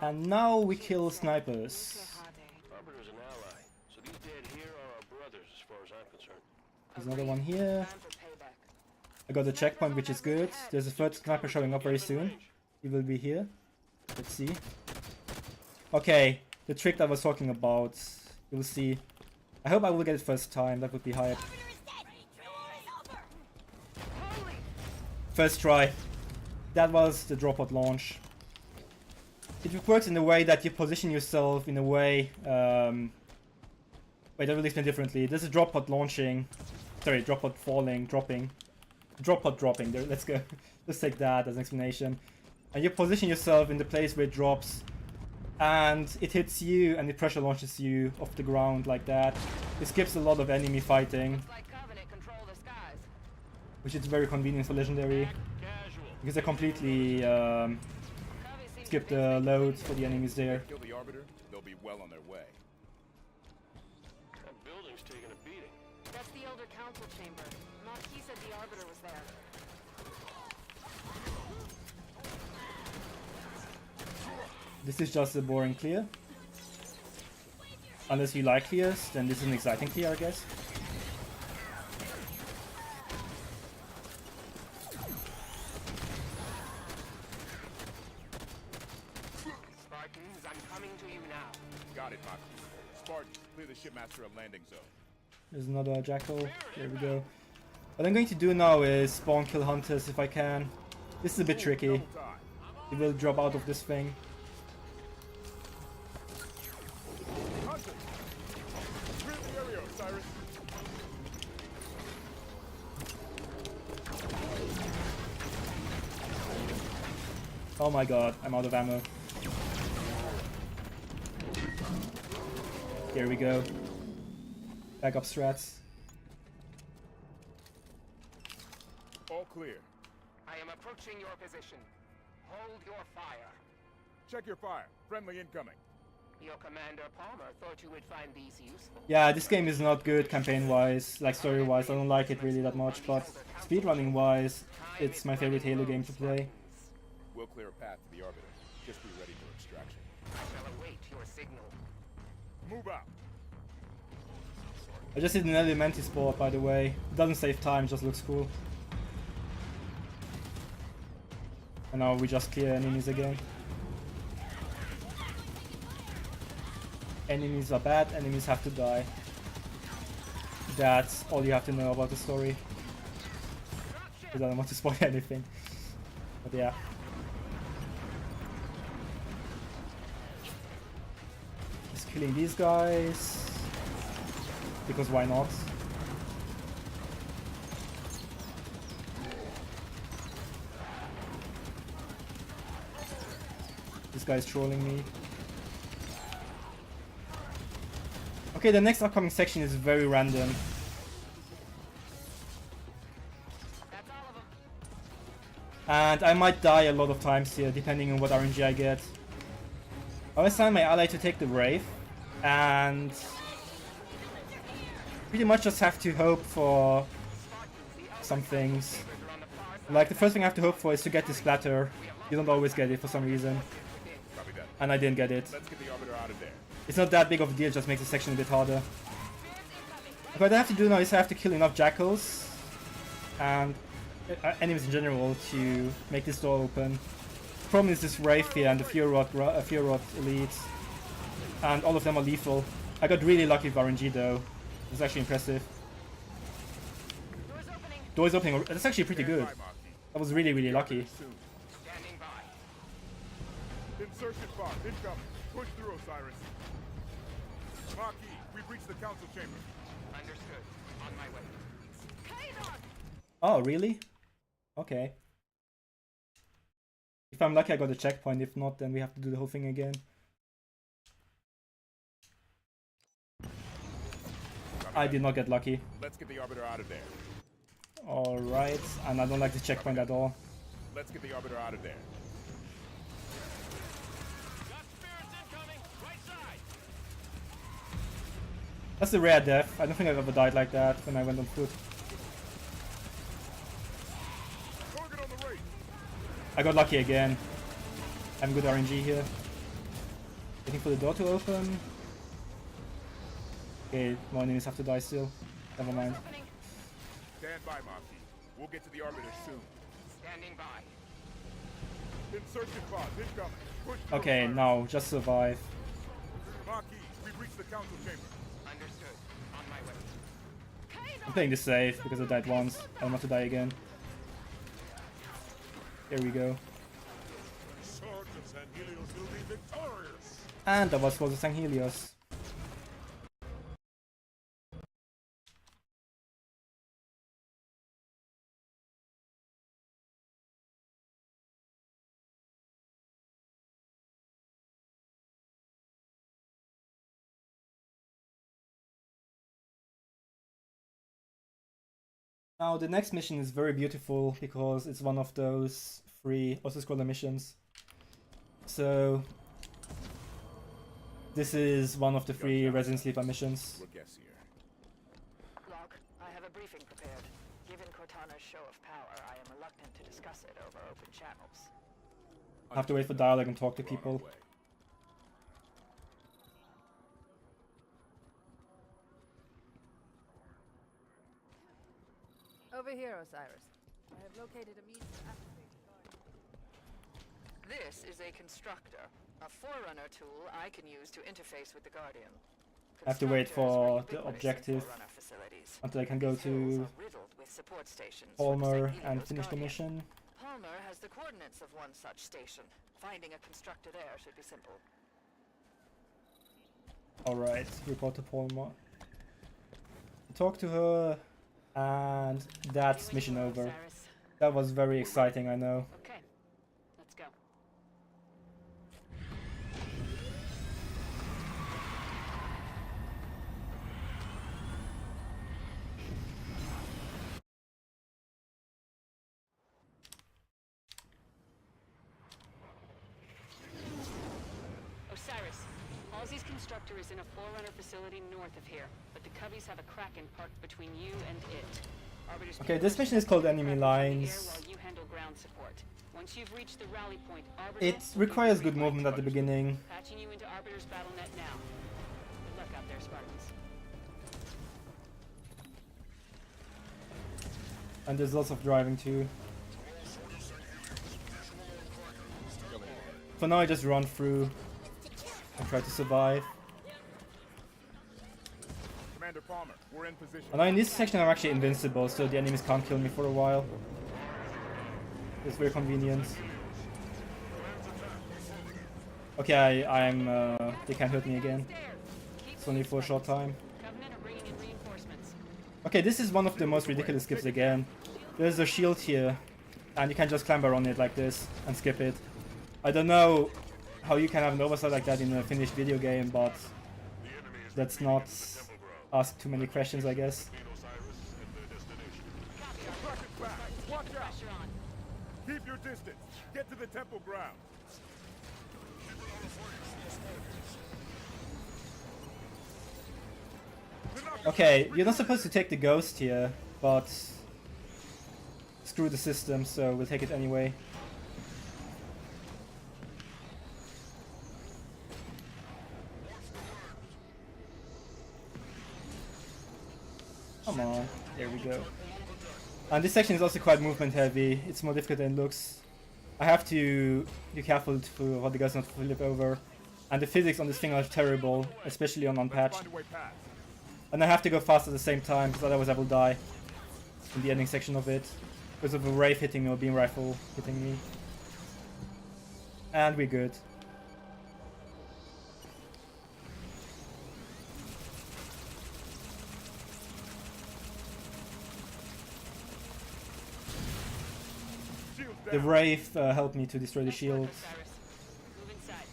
And now we kill snipers. Arbiter's an ally, so these dead here are our brothers as far as I'm concerned. There's another one here. I got the checkpoint, which is good. There's a third sniper showing up very soon. He will be here. Let's see. Okay, the trick that I was talking about. You'll see. I hope I will get it first time. That would be hype. First try. That was the drop pod launch. It works in a way that you position yourself in a way. Wait, I will explain differently. There's a drop pod launching. Sorry, drop pod falling, dropping. Drop pod dropping. There, let's go. Let's take that as an explanation. And you position yourself in the place where it drops, and it hits you, and it pressure launches you off the ground like that. It skips a lot of enemy fighting, which is very convenient for Legendary, because I completely skip the loads for the enemies there. Kill the Arbiter, they'll be well on their way. That building's taking a beating. That's the Elder Council chamber. Marquis said the Arbiter was there. This is just a boring clear. Unless you like clears, then this is an exciting clear, I guess. Spartans, I'm coming to you now. Got it, Maki. Spartans, clear the shipmaster a landing zone. There's another jackal. There we go. What I'm going to do now is spawn kill hunters if I can. This is a bit tricky. He will drop out of this thing. Oh my god, I'm out of ammo. Here we go. Backup strats. All clear. I am approaching your position. Hold your fire. Check your fire. Friendly incoming. Your commander Palmer thought you would find these useful. Yeah, this game is not good campaign-wise, like story-wise. I don't like it really that much, but speedrunning-wise, it's my favorite Halo game to play. We'll clear a path to the Arbiter. Just be ready for extraction. I shall await your signal. Move out. I just did an Elementi sport, by the way. It doesn't save time, it just looks cool. And now we just clear enemies again. Enemies are bad, enemies have to die. That's all you have to know about the story. Because I don't want to spoil anything. But yeah. Just killing these guys. Because why not? This guy's trolling me. Okay, the next upcoming section is very random. That's all of them. And I might die a lot of times here, depending on what RNG I get. I will assign my ally to take the Wraith, and pretty much just have to hope for some things. Like, the first thing I have to hope for is to get the splatter. You don't always get it for some reason. And I didn't get it. Let's get the Arbiter out of there. It's not that big of a deal, just makes the section a bit harder. What I have to do now is I have to kill enough jackals and enemies in general to make this door open. The problem is this Wraith here and the Fear Rod elites. And all of them are lethal. I got really lucky with RNG though. It's actually impressive. Door's opening. That's actually pretty good. That was really, really lucky. Standing by. Insertion pod incoming. Push through, Osiris. Marquis, we've reached the council chamber. Understood. On my way. Kaidan! Oh, really? Okay. If I'm lucky, I got a checkpoint. If not, then we have to do the whole thing again. I did not get lucky. Let's get the Arbiter out of there. Alright, and I don't like the checkpoint at all. Let's get the Arbiter out of there. Got spirits incoming! Right side! That's a rare death. I don't think I've ever died like that when I went on foot. Target on the right. I got lucky again. I'm good RNG here. Waiting for the door to open. Okay, more enemies have to die still. Never mind. Stand by, Marquis. We'll get to the Arbiter soon. Standing by. Insertion pod incoming. Push through, Okay, Osiris. now just survive. Marquis, we've reached the council chamber. Understood. On my way. I'm playing this safe because I died once. I don't want to die again. Here we go. Sword of San Helios will be victorious. And that was for the Sanghelios. Now the next mission is very beautiful because it's one of those free auto-scroller missions. So this is one of the free Resident Sleeper missions. We'll guess here. Log, I have a briefing prepared. Given Cortana's show of power, I am reluctant to discuss it over open channels. I have to wait for dialogue and talk to We're on our people. way. Over here, Osiris. I have located a means to activate the guard. This is a constructor, a forerunner tool I can use to interface with the Guardian. I have to wait for the Constructors are ubiquitous in objective Forerunner facilities. until I can go These hills to are riddled with support stations for the Palmer St. and Helios finish the Guardian. mission. Palmer has the coordinates of one such station. Finding a constructor there should be simple. Alright, report to Palmer. Talk to her, and that's mission over. Osiris. That was very exciting, I know. Okay, let's go. Osiris, Halsey's constructor is in a Forerunner facility north of here, but the Cubbies have a Kraken parked between you and it. Arbiter's Okay, this people mission is called protect the Enemy Kraken from the air Lines. while you handle ground support. Once you've reached the rally point, Arbiter It will be requires good ready. movement at the beginning. Patching you into Arbiter's BattleNet now. Good luck out there, Spartans. And there's lots of driving too. For now I just run through and try to survive. Commander Palmer, we're in position. And now in this section I'm actually invincible, so the enemies can't kill me for a while. It's very convenient. Okay, they can't hurt me again. It's only for a short time. Covenant are bringing in reinforcements. Okay, this is one of the most ridiculous skips again. There's a shield here, and you can just climb around it like this and skip it. I don't know how you can have an oversight like that in a finished video game, but let's not ask too many questions, I guess. Watch out! Keep your distance. Get to the temple ground. Okay, you're not supposed to take the ghost here, but screw the system, so we'll take it anyway. Come on, there we go. And this section is also quite movement heavy. It's more difficult than it looks. I have to be careful for the guys not to flip over. And the physics on this thing are terrible, especially on unpatched. And I have to go fast at the same time, because otherwise I will die in the ending section of it. Because of a Wraith hitting me or beam rifle hitting me. And we're good. The Wraith helped me to destroy the shields.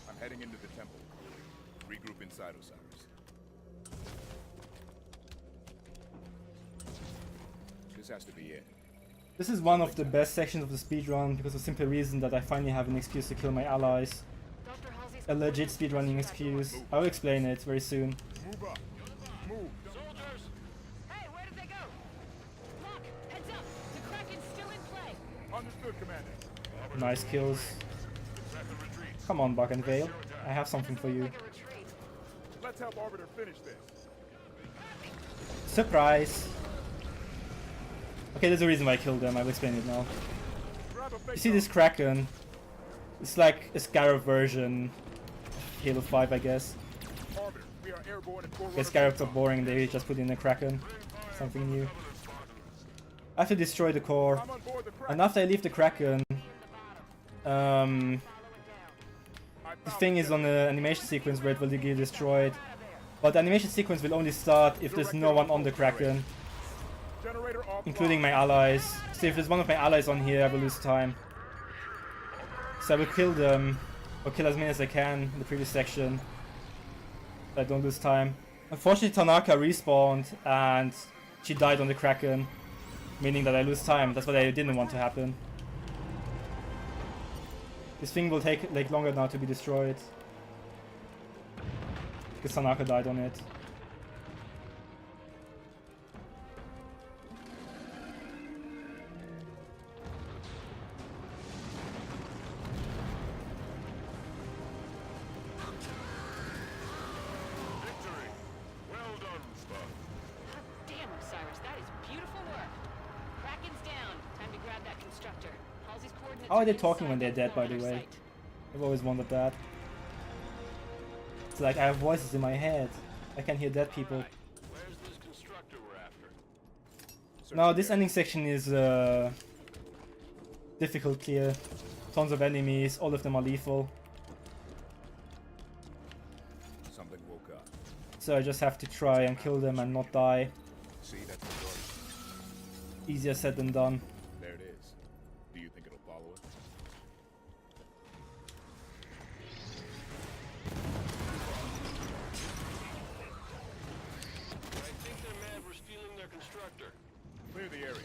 I'm heading into the temple. Regroup inside Osiris. This has to be it. This is one of the best sections of the speedrun because of the simple reason that I finally have an excuse to kill my allies. A legit speedrunning excuse. I'll explain it very soon. Move up. Move. Soldiers! Hey, where did they go? Look, heads up! The Kraken's still in play! Understood, Commander. Nice kills. Come on, Buck and Vale. I have something for you. Let's help Arbiter finish this. Surprise! Okay, there's a reason why I killed them. I'll explain it now. You see this Kraken? It's like a Scarab version of Halo 5, I guess. Arbiter, we are airborne and forward. Okay, Scarabs are boring, they just put in a Kraken. Something new. I have to destroy the core. And after I leave the Kraken, the thing is on the animation sequence where it will get destroyed. But the animation sequence will only start if there's no one on the Kraken, including my allies. So if there's one of my allies on here, I will lose time. So I will kill them, or kill as many as I can in the previous section, so I don't lose time. Unfortunately, Tanaka respawned and she died on the Kraken, meaning that I lose time. That's what I didn't want to happen. This thing will take like longer now to be destroyed, because Tanaka died on it. Victory! Well done, Spock. Damn, Osiris, that is beautiful work. Kraken's down. Time to grab that constructor. Halsey's coordinates How are they inside talking when they're dead, by the corner way? site. I've always wondered that. It's like I have voices in my head. I can hear dead people. Where's this constructor we're after? No, this ending section is difficult clear. Tons of enemies, all of them are lethal. Something woke up. So I just have to try and kill them and not die. See, that's the door. Easier said than done. There it is. Do you think it'll follow us? I think they're mad we're stealing their constructor. Clear the area.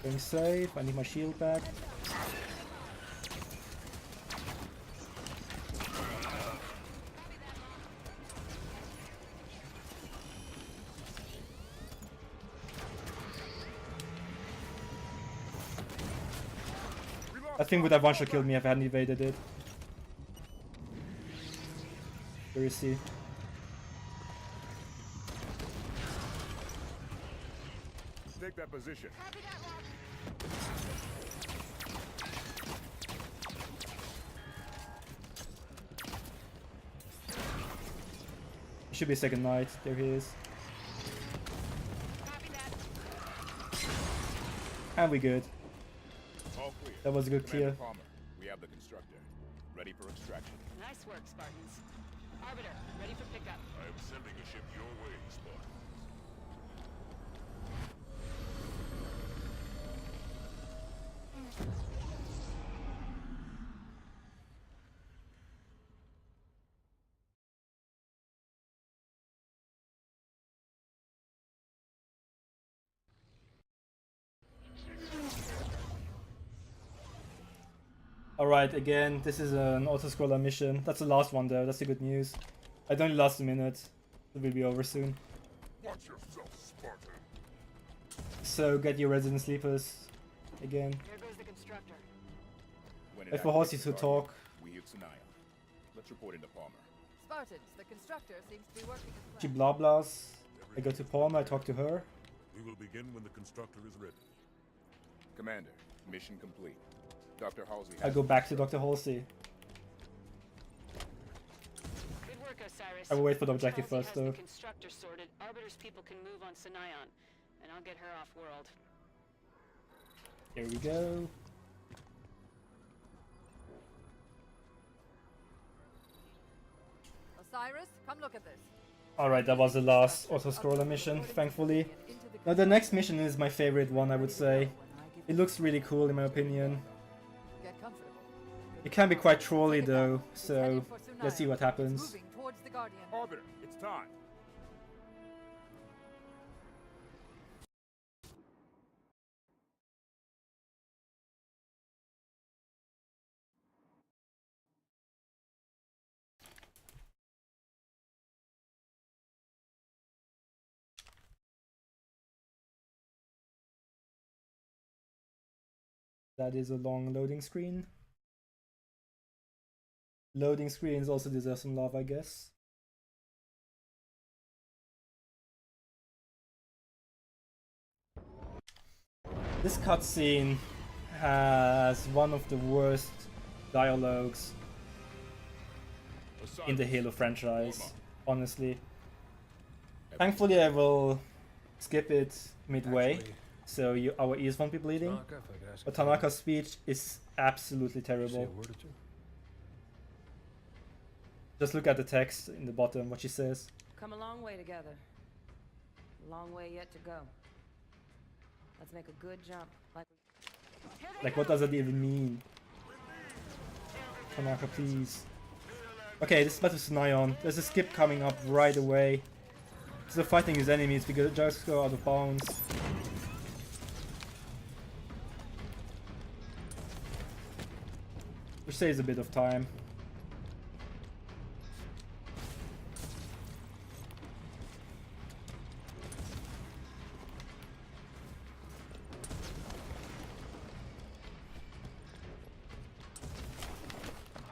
Going safe, I need my shield back. I think would have one-shot killed me if I hadn't evaded it. Where is he? Take that position. It should be a second knight. There he is. And we good. All clear. That was a good Commander clear. Palmer, we have the constructor. Ready for extraction. Nice work, Spartans. Arbiter, ready for pickup. I am sending a ship your way, Spartan. Alright, again, this is an auto-scroller mission. That's the last one though, that's the good news. It only lasts a minute. It will be over soon. Watch yourself, Spartan. So get your resident sleepers again. There goes the constructor. When it Wait for Horsey activates to the talk. Guardian, we hit Sanaya. Let's report into Palmer. Spartans, the constructor seems to be working as She planned. blah blahs. I go to Palmer, I talk to her. We will begin when the constructor is ready. Commander, mission complete. Dr. Halsey I has go back to Dr. Halsey. Good work, Osiris. I will wait for the objective Halsey first has though. the constructor sorted. Arbiter's people can move on Sinayon, and I'll get her off world. Here we go. Osiris, come look at this. Alright, that was the last auto-scroller mission, thankfully. Now the next mission is my favorite one, I would say. It looks really cool in my opinion. Get comfortable. It can be quite trolly though, so let's see what happens. Moving towards the Guardian. Arbiter, it's time. That is a long loading screen. Loading screens also deserve some love, I guess. This cutscene has one of the worst dialogues in the Halo franchise, honestly. Thankfully I will skip it midway, so our ears won't be bleeding. But Tanaka's speech is absolutely terrible. Just look at the text in the bottom, what she says. Come a long way together. Long way yet to go. Let's make a good jump. Like, what does that even mean? Tanaka, please. Okay, this is Battle Sinayon. There's a skip coming up right away. So fighting his enemies, we just go out of bounds. Which saves a bit of time.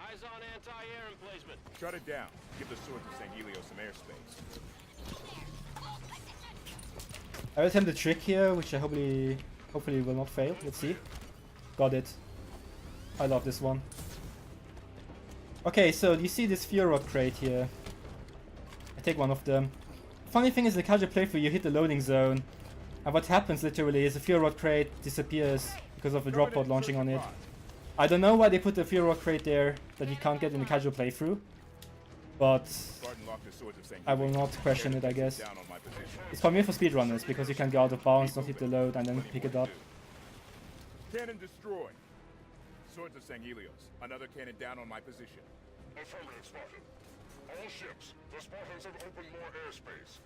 Eyes on anti-air emplacement. Shut it down. Give the sword to St. Helios some airspace. I will attempt the trick here, which I hopefully will not fail. Let's see. Got it. I love this one. Okay, so you see this fuel rod crate here. I take one of them. Funny thing is, in the casual playthrough, you hit the loading zone, and what happens literally is the fuel rod crate disappears because of the drop pod launching on it. I don't know why they put the fuel rod crate there that you can't get in the casual playthrough, but I will not question it, I guess. It's for me for speedrunners, because you can go out of bounds, not hit the load, and then pick it up. Cannon destroyed. Swords of St. Helios. Another cannon down on my position. Affirmative, Spartan. All ships, the Spartans have opened more airspace.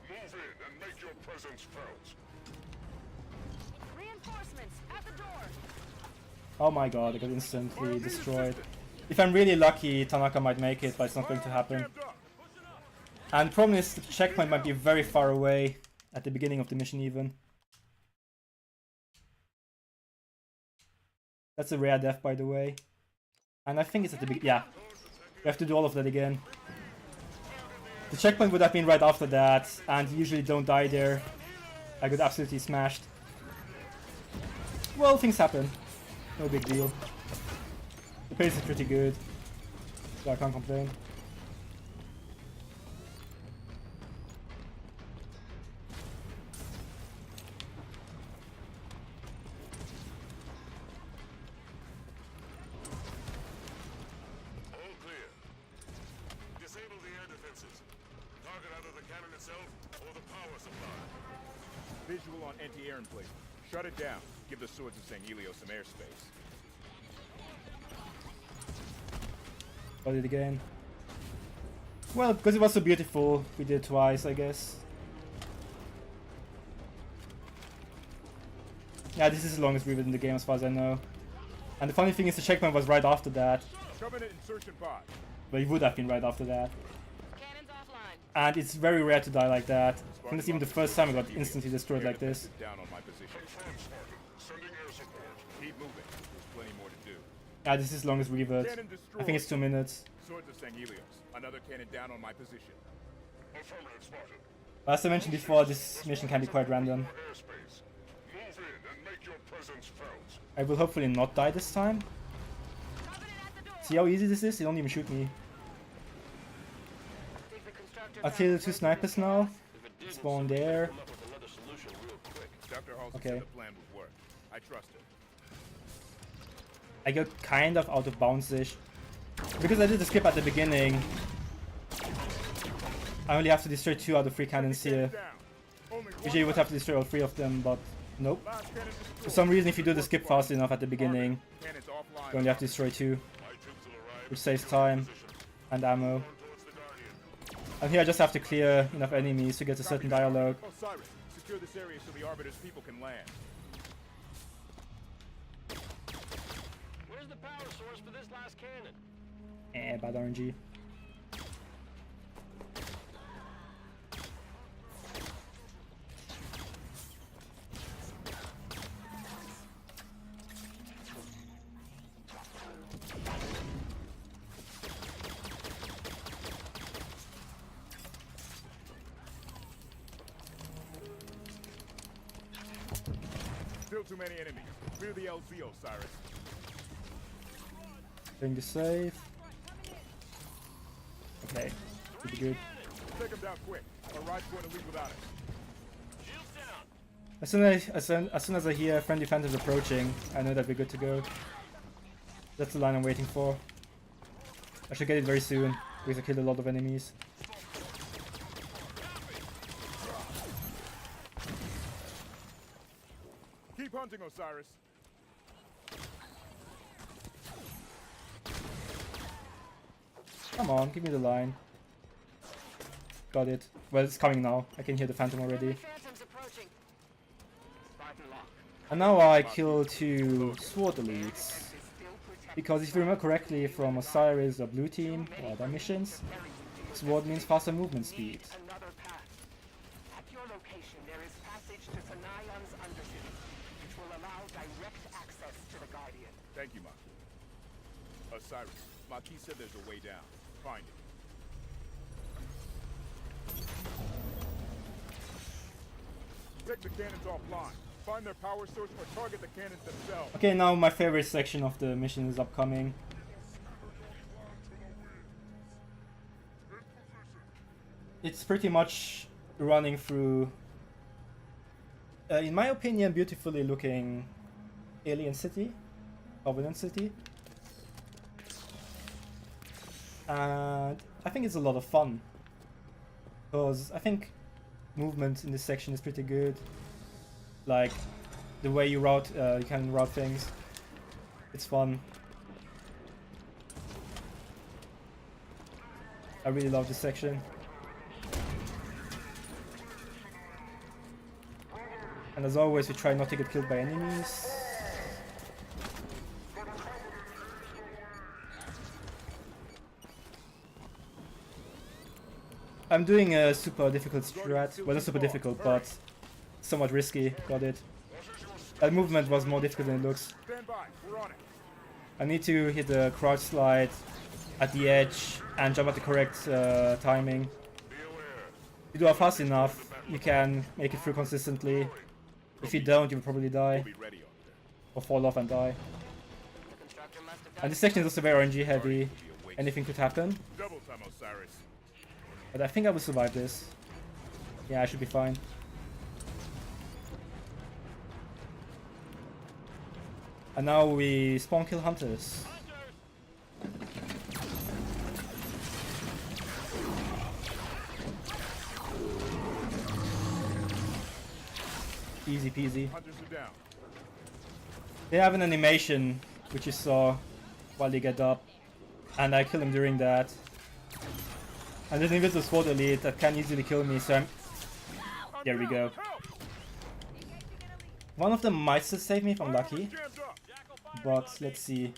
Move in and make your presence felt. Reinforcements at the door. Oh my god, I got instantly destroyed. If I'm really lucky, Tanaka might make it, but it's not going to happen. And the problem is, the checkpoint might be very far away at the beginning of the mission even. That's a rare death, by the way. And I think it's at the beginning. Yeah, we have to do all of that again. The checkpoint would have been right after that, and you usually don't die there. I got absolutely smashed. Well, things happen. No big deal. The pace is pretty good, so I can't complain. All clear. Disable Visual on anti-air emplacement. Shut it down. Give the swords of Sanghelio some airspace. Got it again. Well, because it was so beautiful, we did it twice, I guess. Yeah, this is the longest rebuild in the game as far as I know. And the funny thing is the checkpoint was right after that. Covenant insertion pod. But it would have been right after that. Cannons offline. And it's very rare to die like that. I think it's even the first time I got instantly destroyed like this. Down on my position. Confirm, Spartan. Sending air support. Keep moving. There's plenty more to do. Yeah, this is the longest rebuild. Cannon I destroyed. think it's 2 minutes. Swords of Sanghelios. Another cannon down on my position. Affirmative, Spartan. As I mentioned before, this mission can be quite random. Airspace. Move in and make your presence felt. I will hopefully not die this time. See how easy this is? They don't even shoot me. Think the constructor I kill 2 snipers now. Spawn there. Come up with another solution real quick. Dr. Halsey Okay. said the plan would work. I trust her. I got kind of out of bounds-ish. Because I did the skip at the beginning, I only have to destroy 2 out of 3 cannons here. Down. Only one Usually you would have to destroy all 3 of them, but nope. For some reason, if you do the skip fast enough at the beginning, cannons offline. you only have to destroy 2, My troops will arrive which saves time and ammo. towards the Guardian. And here I just have to clear enough enemies to get a certain dialogue. Osiris, secure this area so the Arbiter's people can land. Where's the power source for this last cannon? Bad RNG. Still too many enemies. Clear the LZ, Osiris. Doing the save. Okay, pretty good. Take them down quick. Our ride's going to leave without it. Shields down. As soon as I hear friendly phantoms approaching, I know that we're good to go. That's the line I'm waiting for. I should get it very soon, because I killed a lot of enemies. Keep hunting, Osiris. Come on, give me the line. Got it. Well, it's coming now. I can hear the phantom already. Phantoms approaching. Spartan lock. And now I kill 2 sword elites. Because if you remember correctly from Osiris or Blue Team or their missions, sword means faster movement speed. Another path. At your location, there is passage to Sanayon's Undercity, which will allow direct access to the Guardian. Thank you, Maki. Osiris, Maki said there's a way down. Find it. Take the cannons offline. Find their power source or target the cannons themselves. Okay, now my favorite section of the mission is upcoming. It's pretty much running through, in my opinion, beautifully looking alien city, Covenant city. And I think it's a lot of fun, because I think movement in this section is pretty good. Like the way you can route things. It's fun. I really love this section. And as always, we try not to get killed by enemies. I'm doing a super difficult strat. Well, not super difficult, but somewhat risky. Got it. That movement was more difficult than it looks. Stand by. We're on it. I need to hit the crouch slide at the edge and jump at the correct timing. If you do it fast enough, you can make it through consistently. If you don't, you'll probably die. Or fall off and die. And this section is also very RNG heavy. Anything could happen. Double time, Osiris. But I think I will survive this. Yeah, I should be fine. And now we spawn kill hunters. Easy peasy. Hunters are down. They have an animation, which you saw while they get up. And I kill him during that. And there's an invisible SWAT elite that can easily kill me, so I'm... There we go. One of them might still save me if I'm lucky. But let's see.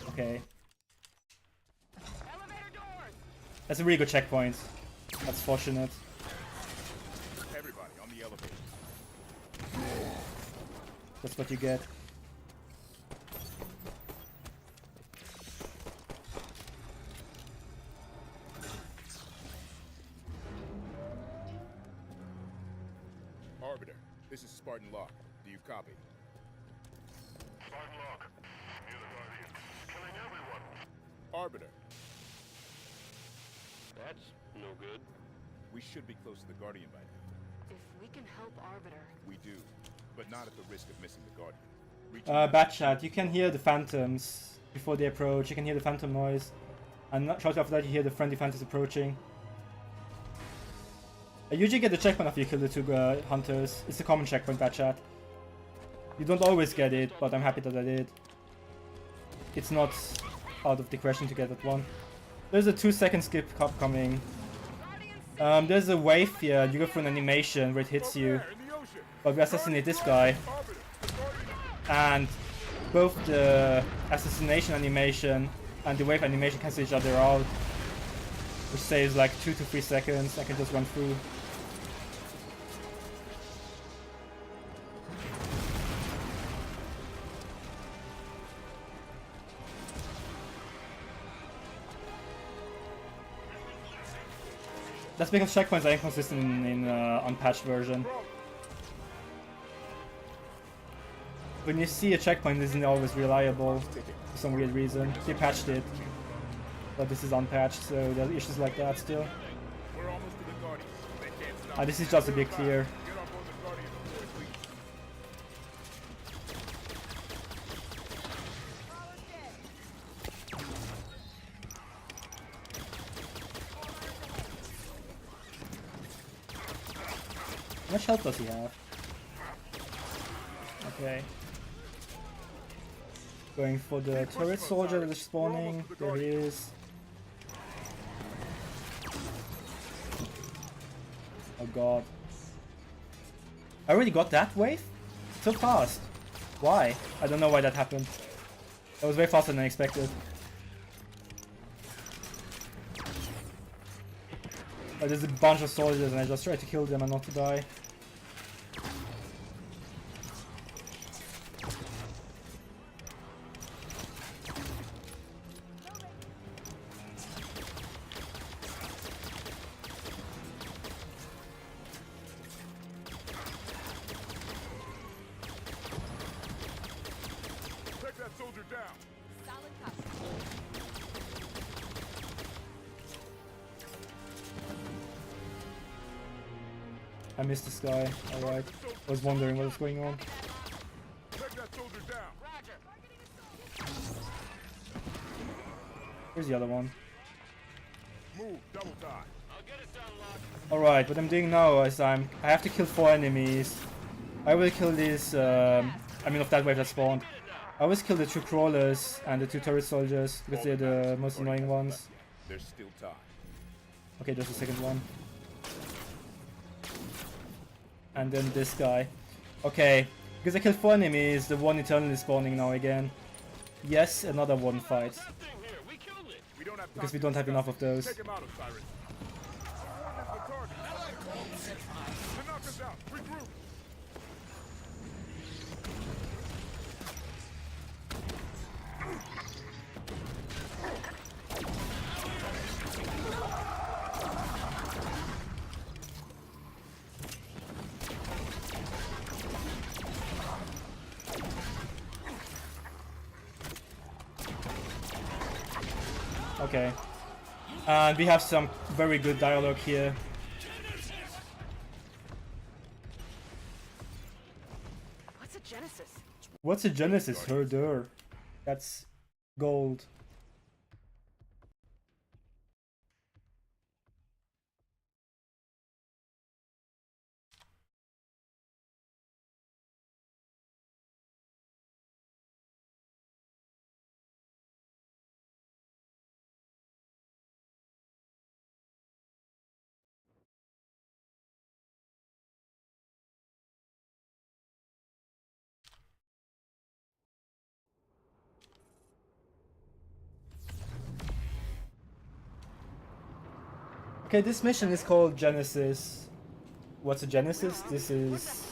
Okay. That's a really good checkpoint. That's fortunate. Everybody on the elevator. That's what you get. Arbiter, this is Spartan Locke. Do you copy? Spartan Locke. Near the Guardian. Killing everyone. Arbiter, That's no good. we should be close to the Guardian by now. If we can help Arbiter. We do, but not at the risk of missing the Guardian. Bad chat. You can hear the phantoms before they approach. You can hear the phantom noise. And shortly after that you hear the friendly phantoms approaching. I usually get the checkpoint after you kill the two hunters. It's a common checkpoint, bad chat. You don't always get it, but I'm happy that I did. It's not out of the question to get that one. There's a 2-second skip coming. There's a wave here. You go through an animation where it hits you. But we assassinate this guy. And both the assassination animation and the wave animation cancel each other out. Which saves like 2 to 3 seconds. I can just run through. That's because checkpoints are inconsistent in unpatched version. When you see a checkpoint, it isn't always reliable for some weird reason. They patched it, but this is unpatched, so there are issues like that still. This is just a bit clear. How much health does he have? Okay. Going for the turret soldier that is spawning. There he is. Oh god. I already got that wave? So fast. Why? I don't know why that happened. That was way faster than I expected. But there's a bunch of soldiers and I just tried to kill them and not to die. Take that soldier down. Solid copy. I missed this guy. Alright. I was wondering what was going on. Take that soldier down. Where's the other one? Move, double time. Alright, what I'm doing now is I have to kill 4 enemies. I will kill these, I mean of that wave that spawned. I always kill the 2 crawlers and the 2 turret soldiers because they're the most annoying ones. There's still time. Okay, there's the second one. And then this guy. Okay, because I killed 4 enemies, the one eternally spawning now again. Yes, another one fight. Because we don't have enough of those. Take him out, Osiris. What is the target? To knock us out. Regroup. Okay. And we have some very good dialogue here. What's a Genesis? What's a Genesis herder? That's gold. Okay, this mission is called Genesis. What's a Genesis? This is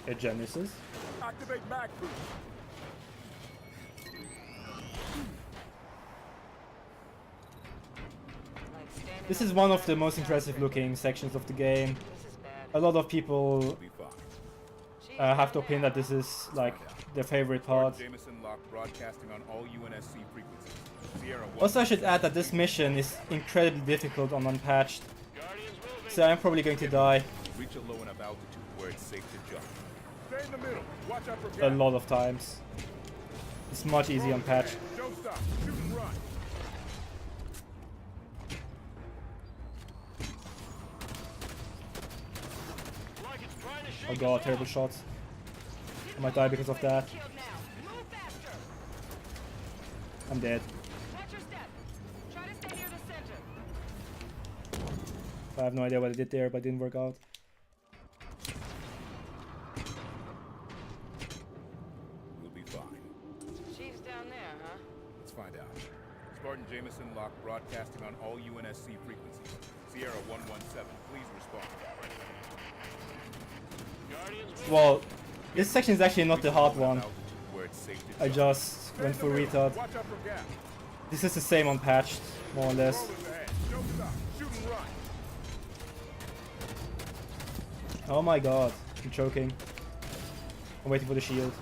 a Genesis. Activate mag boost. This is one of the most impressive looking sections of the game. A lot of people have the opinion that this is like their favorite part. Jameson lock broadcasting on all UNSC frequencies. Sierra 1. Also, I should add that this mission is incredibly difficult on unpatched, so I'm probably going to die Reach a low enough altitude where it's safe to jump. Stay in the middle. Watch out for a gas. lot of times. It's much easier unpatched. Don't stop. Shoot and run. Oh god, terrible shots. I might die because of that. I'm dead. I have no idea what I did there, but it didn't work out. We'll be fine. Chief's down there, huh? Let's find out. Spartan Jameson lock broadcasting on all UNSC frequencies. Sierra 117, please respond. Well, this section is actually not the hard one. I just went for retard. Watch out for gas. This is the same unpatched, more or less. Don't stop. Shoot and run. Oh my god, I'm choking. I'm waiting for the shield.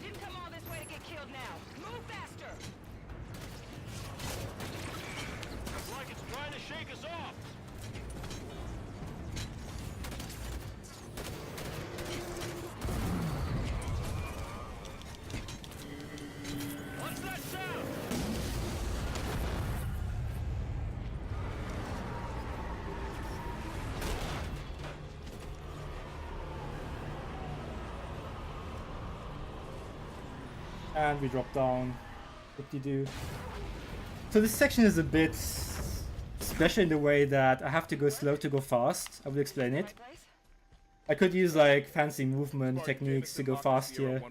Didn't come all this way to get killed now. Move faster. It's like it's trying to shake us off. What's that sound? And we drop down. Whoop-de-doo. So this section is a bit special in the way that I have to go slow to go fast. I will explain it. I could use like fancy movement techniques to go fast here,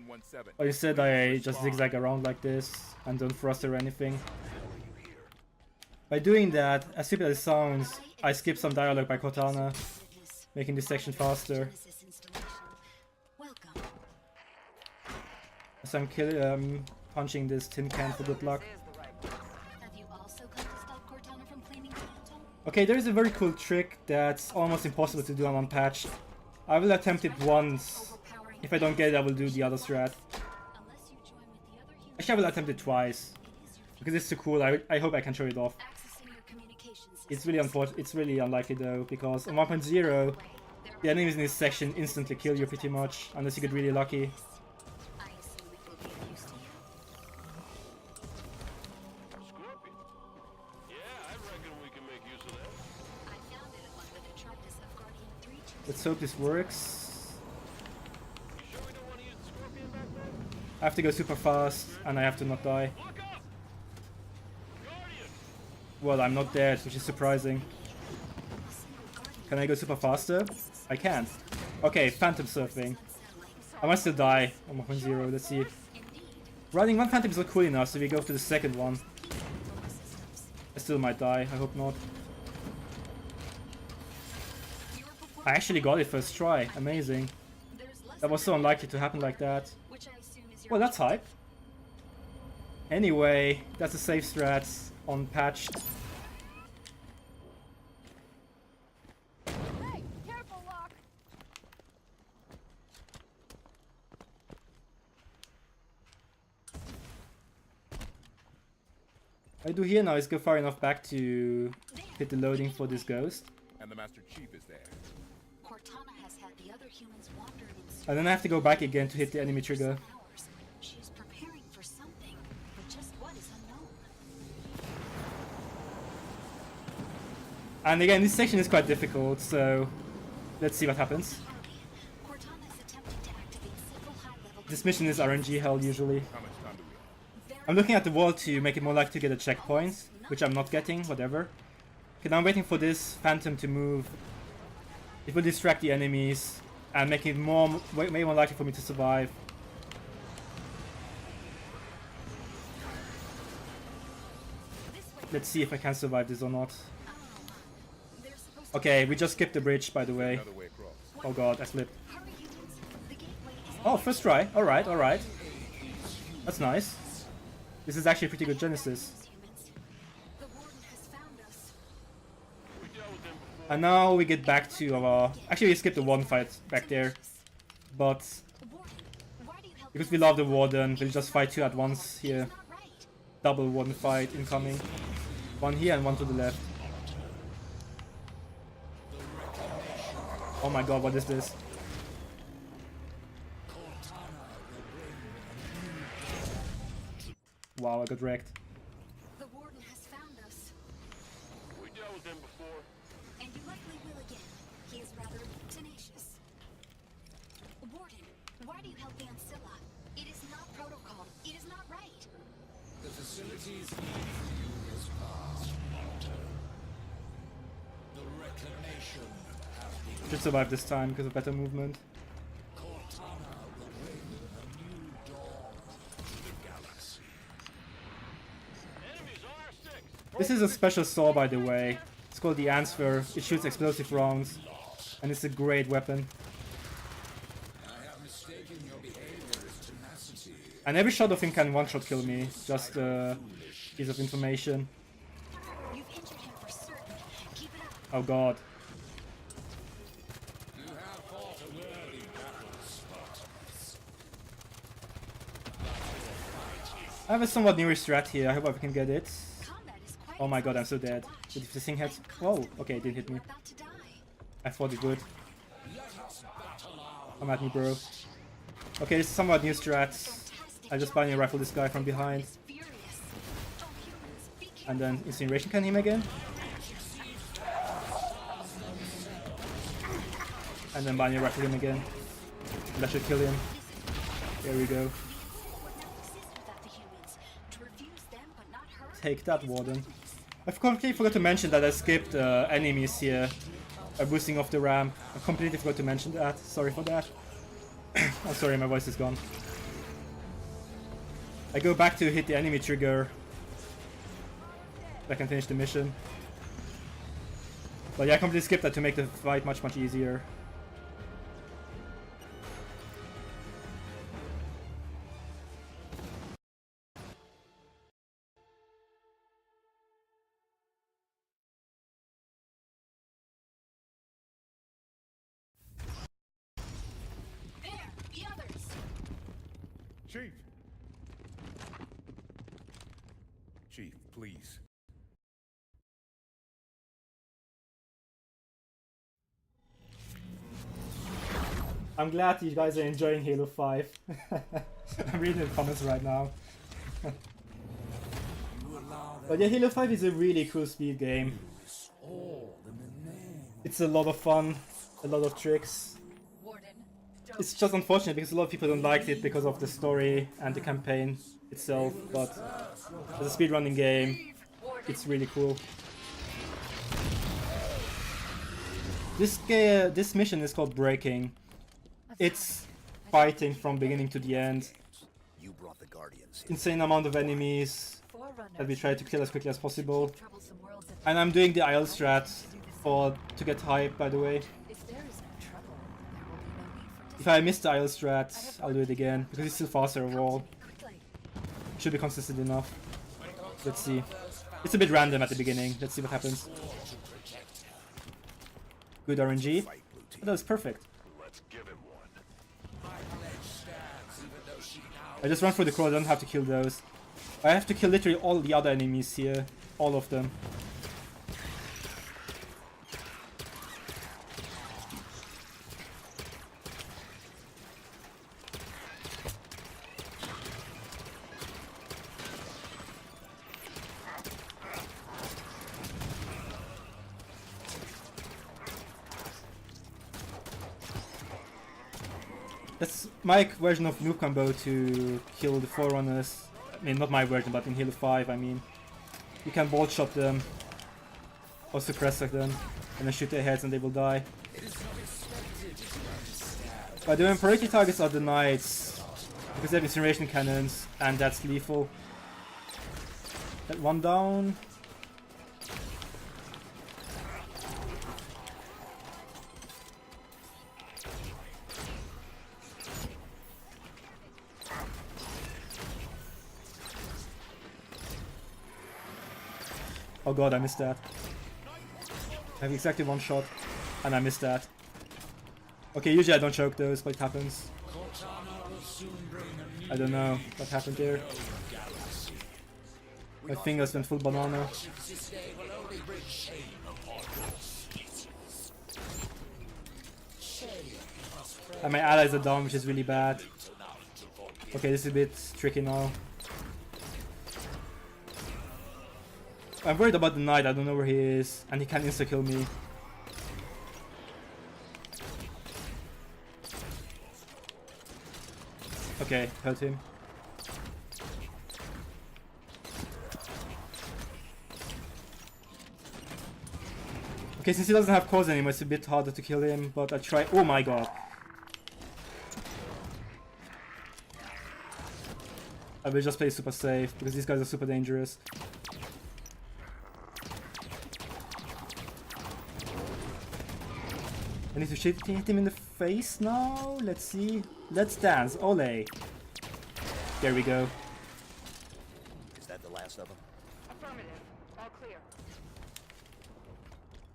but instead I just zigzag around like this and don't thrust or anything. By doing that, as stupid as it sounds, I skip some dialogue by Cortana, making this section faster. As I'm punching this tin can for good luck. Okay, there is a very cool trick that's almost impossible to do on unpatched. I will attempt it once. If I don't get it, I will do the other strat. Actually, I will attempt it twice. Because it's so cool, I hope I can show it off. It's really unfortunate. It's really unlikely though, because on 1.0, the enemies in this section instantly kill you pretty much, unless you get really lucky. Scorpion. Yeah, I reckon we can make use of that. Let's hope this works. You sure we don't want to use the scorpion back there? I have to go super fast, and I have to not die. Look up! Guardian! Well, I'm not dead, which is surprising. Can I go super faster? I can't. Okay, phantom surfing. I might still die on 1.0, let's see. Riding one phantom is not cool enough, so we go to the second one. I still might die, I hope not. I actually got it first try, amazing. That was so unlikely to happen like that. Well, that's hype. Anyway, that's a safe strat on patched. Hey, careful, Locke. What I do here now is go far enough back to hit the loading for this ghost. And the Master Chief is there. And then I have to go back again to hit the enemy trigger. And again, this section is quite difficult, so let's see what happens. This mission is RNG hell usually. How much time do we have? I'm looking at the wall to make it more likely to get a checkpoint, which I'm not getting, whatever. Okay, now I'm waiting for this phantom to move. It will distract the enemies and make it way more likely for me to survive. Let's see if I can survive this or not. Okay, we just skipped the bridge, by the way. Another way across. Oh god, I slipped. Oh, first try. Alright, alright. That's nice. This is actually a pretty good Genesis. And now we get back to our... Actually, we skipped the one fight back there. But... because we love the Warden, we'll just fight two at once here. Double Warden fight incoming. One here and one to the left. Oh my god, what is this? Wow, I got wrecked. The Warden has found us. We dealt with him before. And you likely will again. He is rather tenacious. Warden, why do you help the Ancilla? It is not protocol. It is not right. The facility's need for you is past, Hunter. The reclamation has begun. Should survive this time because of better movement. Cortana will bring a new dawn to the galaxy. Enemies R6. This is a special saw, by the way. It's called the Answer. It shoots explosive rounds. And it's a great weapon. I have mistaken your behavior as tenacity. And every shot of him can one-shot kill me. Just a piece of information. You've injured him for certain. Keep it up. Oh god. You have fought a worthy battle, Spartans. I have a somewhat newer strat here. I hope I can get it. Combat is quite Oh my god, I'm so exhausting dead. to watch. But if this thing hits... Whoa, okay, it didn't hit me. We're about to die. I thought it would. Let us battle our Come at me, bro. Okay, this is somewhat new strats. I just binary rifle this guy from behind. Furious. Oh, humans, be careful. And then incineration can him again. And then binary rifle him again. That should kill him. There we go. Take that, Warden. I completely forgot to mention that I skipped enemies here by boosting off the ramp. I completely forgot to mention that. Sorry for that. I'm sorry, my voice is gone. I go back to hit the enemy trigger. I can finish the mission. But yeah, I completely skipped that to make the fight much easier. There, the others. Chief. Chief, please. I'm glad you guys are enjoying Halo 5. I'm reading the comments right now. But yeah, Halo 5 is a really cool speed game. It's a lot of fun, a lot of tricks. It's just unfortunate because a lot of people don't like it because of the story and the campaign itself, but as a speedrunning game, it's really cool. This mission is called Breaking. It's fighting from beginning to the end. You brought the Guardians. Insane amount of enemies that we try to kill as quickly as possible. And I'm doing the Isle strat to get hype, by the way. If I miss the Isle strat, I'll do it again, because it's still faster overall. Should be consistent enough. Let's see. It's a bit random at the beginning. Let's see what happens. Good RNG. Oh, that was perfect. Let's give him one. I just run for the crow, I don't have to kill those. I have to kill literally all the other enemies here. All of them. That's my version of noob combo to kill the Forerunners. I mean, not my version, but in Halo 5, I mean. You can bolt shot them, or suppress them, and then shoot their heads and they will die. But the priority targets are the Knights, because they have incineration cannons, and that's lethal. That one down. Oh god, I missed that. I have exactly one shot, and I missed that. Okay, usually I don't choke those, but it happens. I don't know what happened there. My fingers went full banana. And my allies are down, which is really bad. Okay, this is a bit tricky now. I'm worried about the knight, I don't know where he is, and he can insta-kill me. Okay, hurt him. Okay, since he doesn't have cores anymore, it's a bit harder to kill him, but I try. Oh my god. I will just play super safe, because these guys are super dangerous. I need to hit him in the face now. Let's see. Let's dance. Ole. There we go. Is that the last of them? Affirmative. All clear.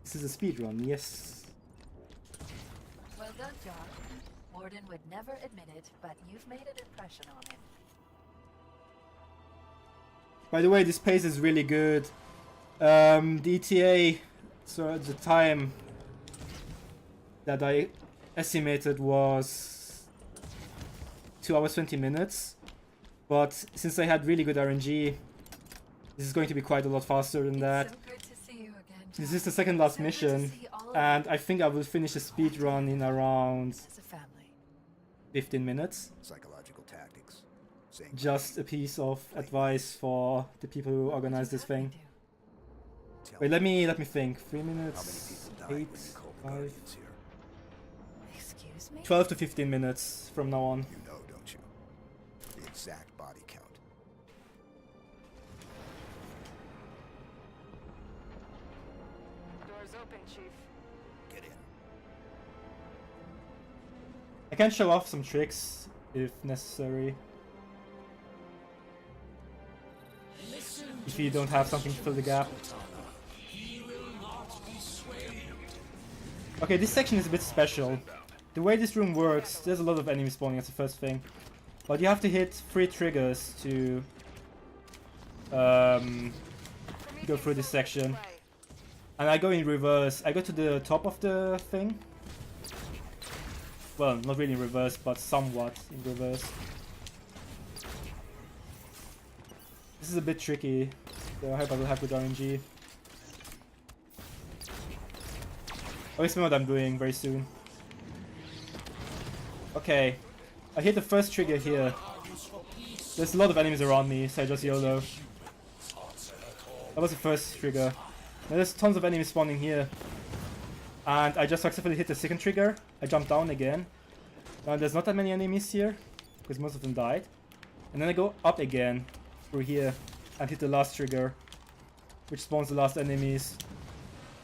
This is a speed run, yes. Well done, John. Warden would never admit it, but you've made an impression on him. By the way, this pace is really good. The ETA, so at the time that I estimated was 2 hours 20 minutes, but since I had really good RNG, this is going to be quite a lot faster than that. So good to see you again, John. This is the second last mission, and I think I will finish the speed run in around As a family. 15 minutes. Psychological tactics. Just a piece of advice for the people who organize this thing. Wait, let me think. 3 minutes, 8, 5, Excuse me? 12 to 15 minutes from now on. You know, don't you? The exact body count. Doors open, Chief. Get in. I can show off some tricks if necessary. If you don't have something to fill the gap. Okay, this section is a bit special. The way this room works, there's a lot of enemies spawning, that's the first thing. But you have to hit 3 triggers to go through this section. And I go in reverse. I go to the top of the thing. Well, not really in reverse, but somewhat in reverse. This is a bit tricky, so I hope I will have good RNG. I'll explain what I'm doing very soon. Okay, I hit the first trigger here. There's a lot of enemies around me, so I just YOLO. That was the first trigger. Now there's tons of enemies spawning here. And I just successfully hit the second trigger. I jump down again. Now there's not that many enemies here, because most of them died. And then I go up again, through here, and hit the last trigger, which spawns the last enemies.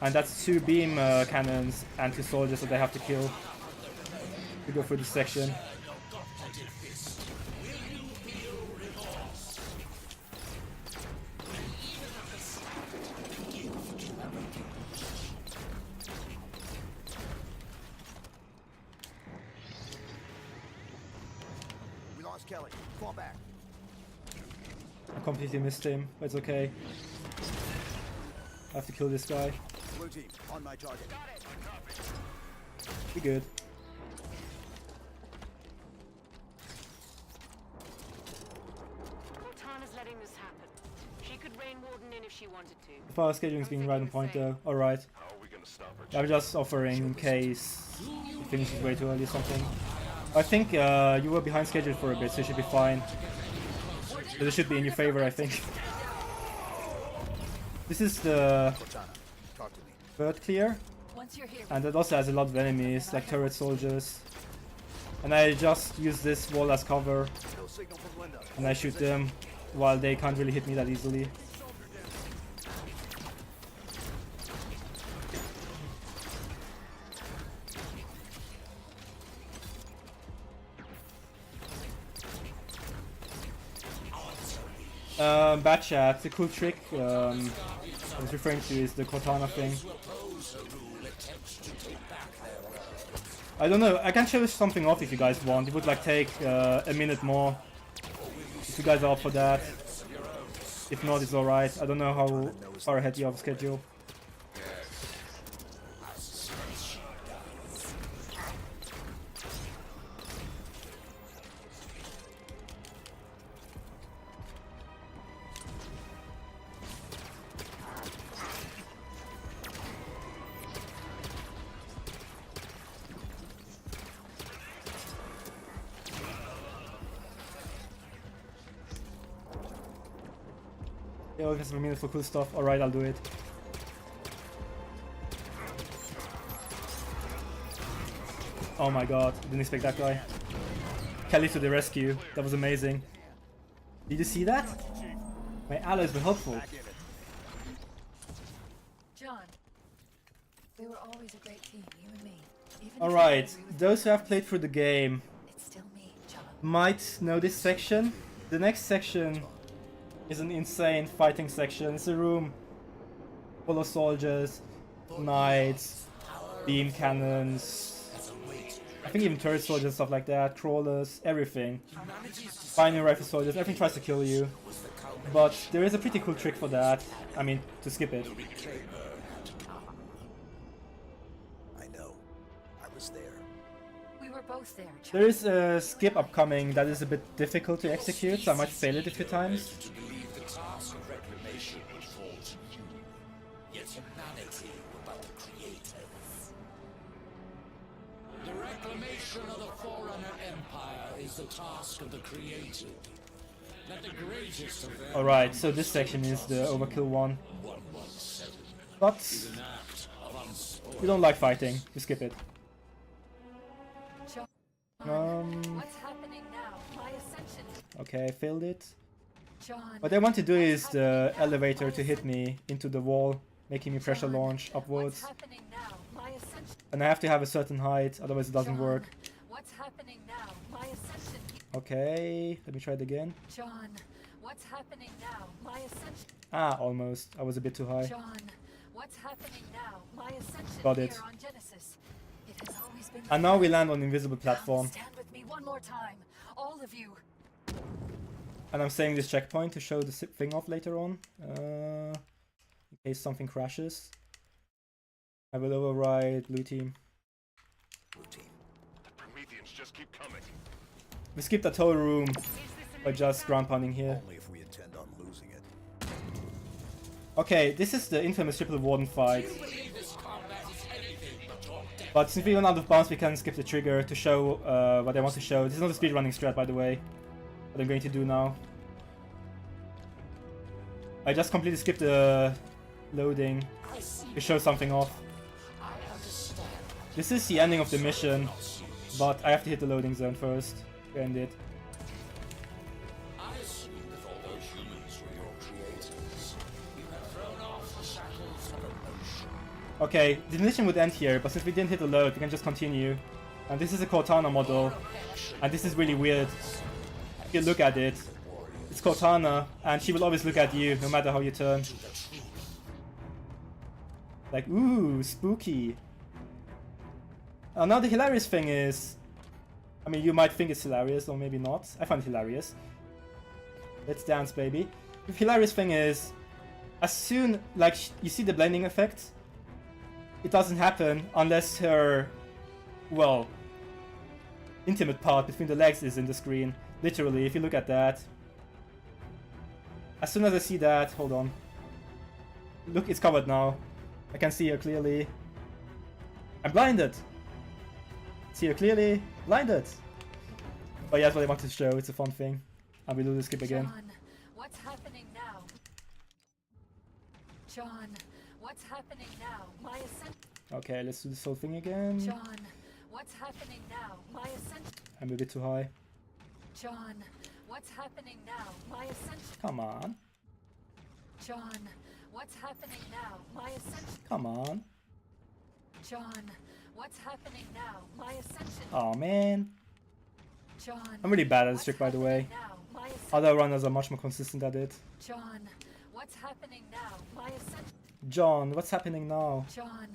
And that's 2 beam cannons and 2 soldiers that I have to kill to go through this section. We lost Kelly. Fall back. I completely missed him, but it's okay. I have to kill this guy. Blue team, on my target. Be good. Cortana's letting this happen. She could rein Warden in if she wanted to. The fire scheduling's being right on point though. Alright. I'm just offering in case he finishes way too early or something. I think you were behind schedule for a bit, so you should be fine. So this should be in your favor, I think. This is the third clear, and it also has a lot of enemies, like turret soldiers. And I just use this wall as cover, and I shoot them, while they can't really hit me that easily. Bad chat. The cool trick I was referring to is the Cortana thing. I don't know. I can show something off if you guys want. It would like take a minute more. If you guys are up for that. If not, it's alright. I don't know how far ahead you have schedule. Yeah, we have a minute for cool stuff. Alright, I'll do it. Oh my god, didn't expect that guy. Kelly to the rescue. That was amazing. Did you see that? My allies were helpful. John, we were always a great team, you and me. Alright, those who have played through the game It's still me, John. might know this section. The next section is an insane fighting section. It's a room full of soldiers, knights, beam cannons, I think even turret soldiers, stuff like that, crawlers, everything. Binary rifle soldiers, everything tries to kill you. But there is a pretty cool trick for that. I mean, to skip it. I know. I was there. We were both there, John. There is a skip upcoming that is a bit difficult to execute, so I might fail it a few times. To believe the task of reclamation would fall to you. Yet humanity were but the creators. The reclamation of the Forerunner Empire is the task of the created. Let the greatest of them. Alright, so this section is the overkill one. But you don't like fighting, you skip it. John, what's happening now? My ascension. Okay, I failed it. John, What I want to do is the elevator to hit me into the wall, making me pressure launch upwards. what's happening now? My ascension. And I have to have a certain height, otherwise it doesn't work. What's happening now? My ascension. Okay, let me try it again. John, what's happening now? My ascension. Ah, almost. I was a bit too high. John, what's happening now? My ascension Got here it. on Genesis. It has always been. And now we land on invisible Come, platform. stand with me one more time, all of you. And I'm saying this checkpoint to show the thing off later on. In case something crashes. I will override blue team. Blue team. The Prometheans just keep coming. We skipped that whole room by just ground pounding here. Only if we intend on losing it. Okay, this is the infamous triple warden fight. But since we went out of bounds, we can skip the trigger to show what I want to show. This is not a speedrunning strat, by the way. What I'm going to do now. I just completely skipped the loading to show something off. This is the ending of the mission, but I have to hit the loading zone first to end it. I assume that although humans were your creators, you have thrown off the shackles of emotion. Okay, the mission would end here, but since we didn't hit the load, we can just continue. And this is a Cortana model, and this is really weird. If you look at it, it's Cortana, and she will always look at you, no matter how you turn. Like, ooh, spooky. Now the hilarious thing is, I mean, you might think it's hilarious, or maybe not. I find it hilarious. Let's dance, baby. The hilarious thing is, as soon, like, you see the blending effect? It doesn't happen unless her, well, intimate part between the legs is in the screen. Literally, if you look at that. As soon as I see that, hold on. Look, it's covered now. I can see her clearly. I'm blinded! See her clearly. Blinded! But yeah, that's what I wanted to show. It's a fun thing. And we do the skip again. John, what's happening now? John, what's happening now? My ascension. Okay, let's do this whole thing again. John, what's happening now? My ascension. I'm a bit too high. John, what's happening now? My ascension. Come on. John, what's happening now? My ascension. Come on. John, what's happening now? My ascension. Oh man. John, I'm really bad at this trick, by the way. now? My ascension. Other runners are much more consistent at it. John, what's happening now? My ascension. John, what's happening now? John,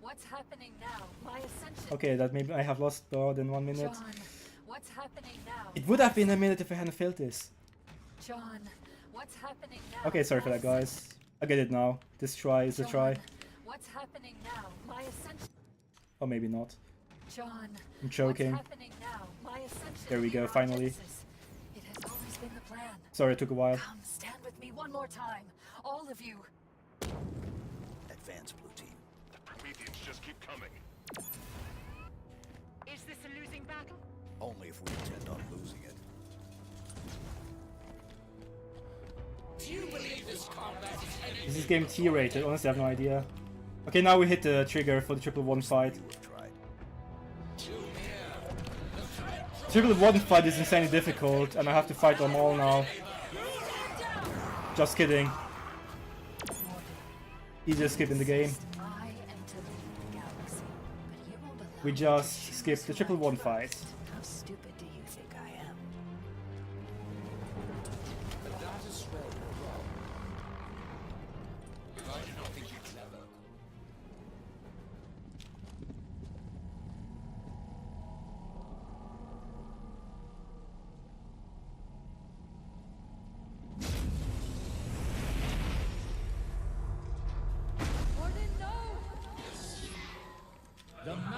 what's happening now? My ascension. Okay, that maybe I have lost more than 1 minute. John, what's happening now? It would have been a minute if I hadn't failed this. John, what's happening now? Okay, sorry for that, guys. I get it now. This try is a try. What's happening now? My ascension. Or maybe not. John, I'm choking. what's happening now? My ascension. There we go, finally. It has always been the plan. Sorry, it took a while. Come, stand with me one more time. All of you. Advance, blue team. The Prometheans just keep coming. Is this a losing battle? Only if we intend on losing it. Do you believe this combat is any Is this game T-rated? Honestly, I have no idea. Okay, now we hit the trigger for the 1-1 fight. Triple 1 fight is insanely difficult, and I have to fight them all now. Just kidding. Easiest skip in the game. We just skipped the 1-1 fight. How stupid do you think I am? that is well wrong? I do not think you're clever.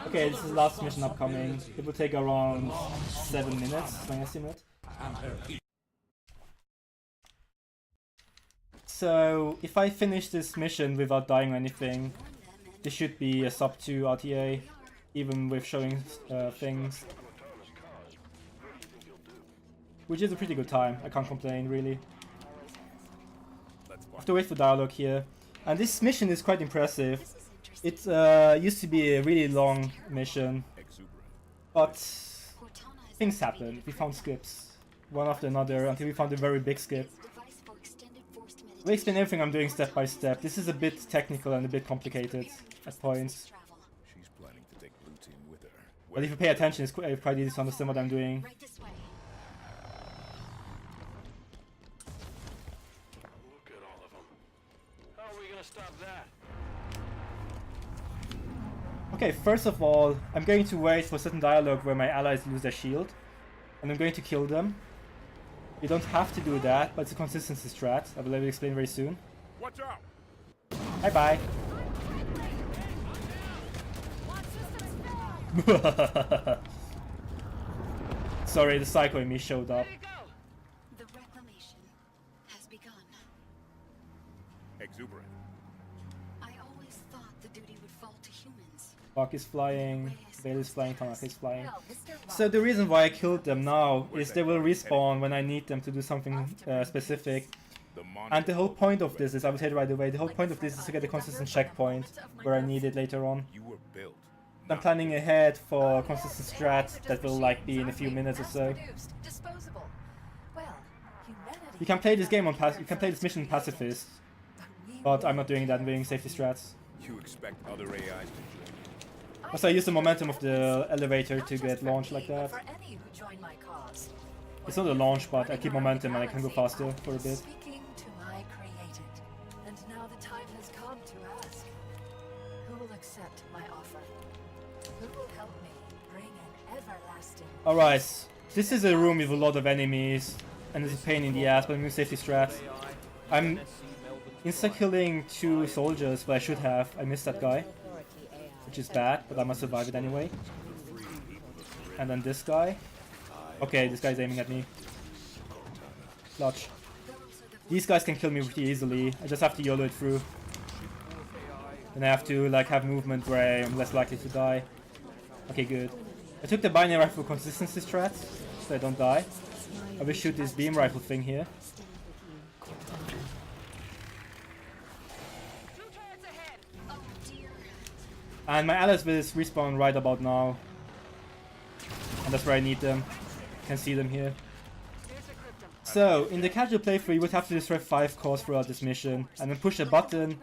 Okay, this is the last mission upcoming. It will take around 7 minutes, my estimate. So, if I finish this mission without dying or anything, this should be a sub 2 RTA, even with showing things. Which is a pretty good time, I can't complain really. I have to wait for dialogue here. And this mission is quite impressive. It used to be a really long mission, but things happened. We found skips, one after another, until we found a very big skip. We explain everything I'm doing step by step. This is a bit technical and a bit complicated at points. She's planning to take blue team with her. But if you pay attention, it's quite easy to understand what I'm doing. Look at all of them. How are we gonna stop that? Okay, first of all, I'm going to wait for certain dialogue where my allies lose their shield, and I'm going to kill them. You don't have to do that, but it's a consistency strat. I will explain very soon. Watch out! Bye bye. Sorry, the psycho in me showed up. The reclamation has begun. Exuberant. I always thought the duty would fall to humans. Buck is flying, Bale is flying, Tanaka is flying. So the reason why I killed them now is they will respawn when I need them to do something specific. And the whole point of this is, I will say it right away, the whole point of this is to get a consistent checkpoint where I need it later on. I'm planning ahead for consistent strat that will like be in a few minutes or so. You can play this game on you can play this mission on pacifist, but I'm not doing that. I'm doing safety strats. You expect other AIs to join you? Also, I use the momentum of the elevator to get launched like that. It's not a launch, but I keep momentum and I can go faster for a bit. Speaking to my created, and now the time has come to ask, who will accept my offer? Who will help me bring an everlasting... Alright, this is a room with a lot of enemies, and it's a pain in the ass, but I'm doing safety strats. I'm insta-killing 2 soldiers, but I should have. I missed that guy, which is bad, but I must survive it anyway. And then this guy. Okay, this guy's aiming at me. Clutch. These guys can kill me pretty easily. I just have to YOLO it through. And I have to like have movement where I'm less likely to die. Okay, good. I took the binary rifle consistency strat, so I don't die. I will shoot this beam rifle thing here. And my allies will respawn right about now. And that's where I need them. Can see them here. So, in the casual playthrough, you would have to destroy 5 cores throughout this mission, and then push a button,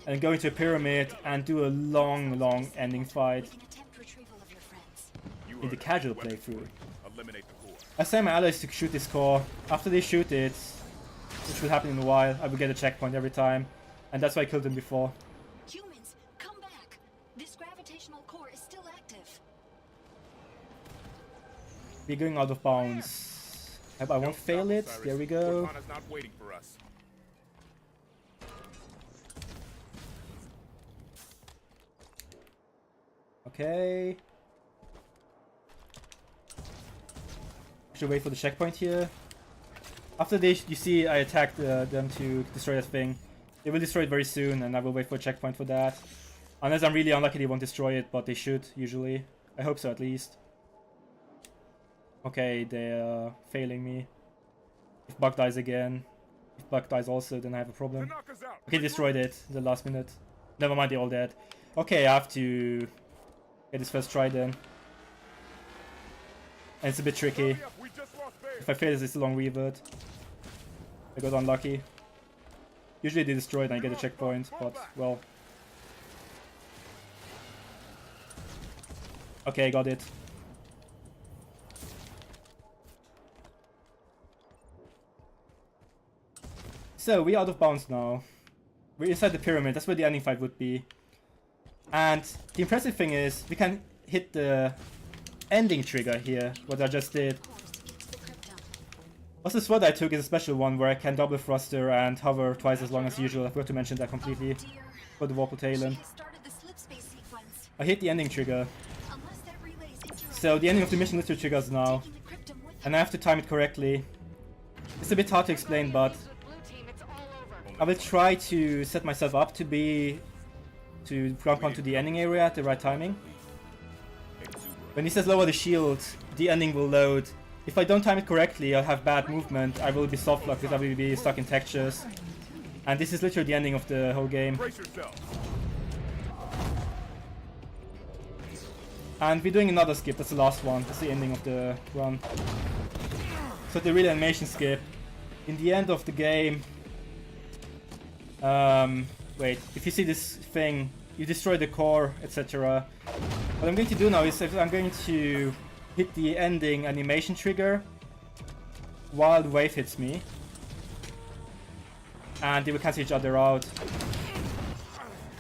and go into a pyramid, and do a long ending fight. In the casual playthrough. Eliminate the core. I send my allies to shoot this core. After they shoot it, which will happen in a while, I will get a checkpoint every time. And that's why I killed them before. Humans, come back. This gravitational core is still active. We're going out of bounds. I hope I won't fail it. There we go. Cortana's not waiting for us. Okay. Should wait for the checkpoint here. After this, you see I attacked them to destroy that thing. They will destroy it very soon, and I will wait for a checkpoint for that. Unless I'm really unlucky, they won't destroy it, but they should, usually. I hope so, at least. Okay, they're failing me. If Buck dies again. If Buck dies also, then I have a problem. Okay, destroyed it in the last minute. Never mind, they're all dead. Okay, I have to get this first try then. And it's a bit tricky. If I fail this, it's a long revert. I got unlucky. Usually they destroy it and I get a checkpoint, but well. Okay, I got it. So, we're out of bounds now. We're inside the pyramid, that's where the ending fight would be. And the impressive thing is, we can hit the ending trigger here, what I just did. Also, the sword I took is a special one where I can double thruster and hover twice as long as usual. I forgot to mention that completely. For the Warple Talon. I hit the ending trigger. So the ending of the mission literally triggers now. And I have to time it correctly. It's a bit hard to explain, but I will try to set myself up to jump onto the ending area at the right timing. When he says lower the shield, the ending will load. If I don't time it correctly, I'll have bad movement, I will be soft locked because I will be stuck in textures. And this is literally the ending of the whole game. And we're doing another skip, that's the last one, that's the ending of the run. So the real animation skip. In the end of the game... wait, if you see this thing, you destroy the core, etc. What I'm going to do now is I'm going to hit the ending animation trigger while the wave hits me. And they will cancel each other out.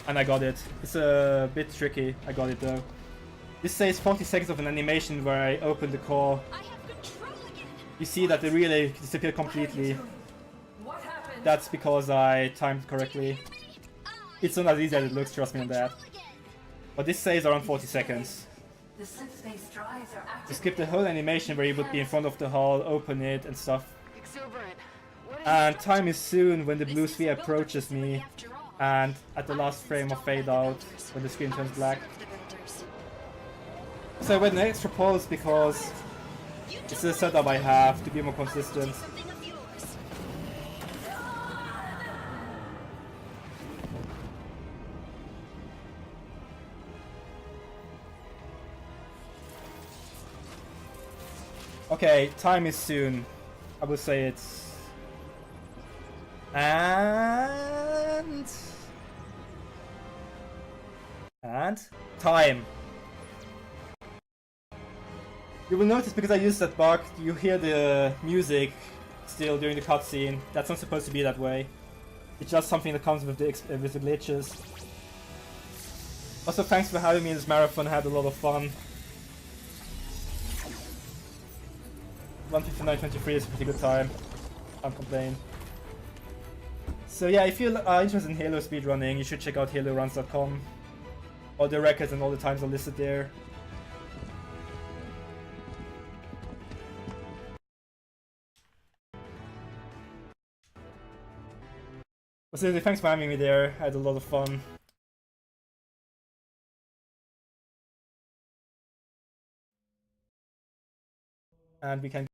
And I got it. It's a bit tricky. I got it though. This says 40 seconds of an animation where I open the core. You see that they really disappear completely. That's because I timed correctly. It's not as easy as it looks, trust me on that. But this says around 40 seconds. To skip the whole animation where you would be in front of the hull, open it and stuff. And time is soon when the blue sphere approaches me and at the last frame of fade out when the screen turns black. So I went an extra pause because it's a setup I have to be more consistent. Okay, time is soon. I will say it's... And time. You will notice because I used that bug, you hear the music still during the cutscene. That's not supposed to be that way. It's just something that comes with the glitches. Also, thanks for having me in this marathon. I had a lot of fun. 1:59:23 is a pretty good time. Can't complain. So yeah, if you are interested in Halo speedrunning, you should check out haloruns.com. All the records and all the times are listed there. But seriously, thanks for having me there. I had a lot of fun. And we can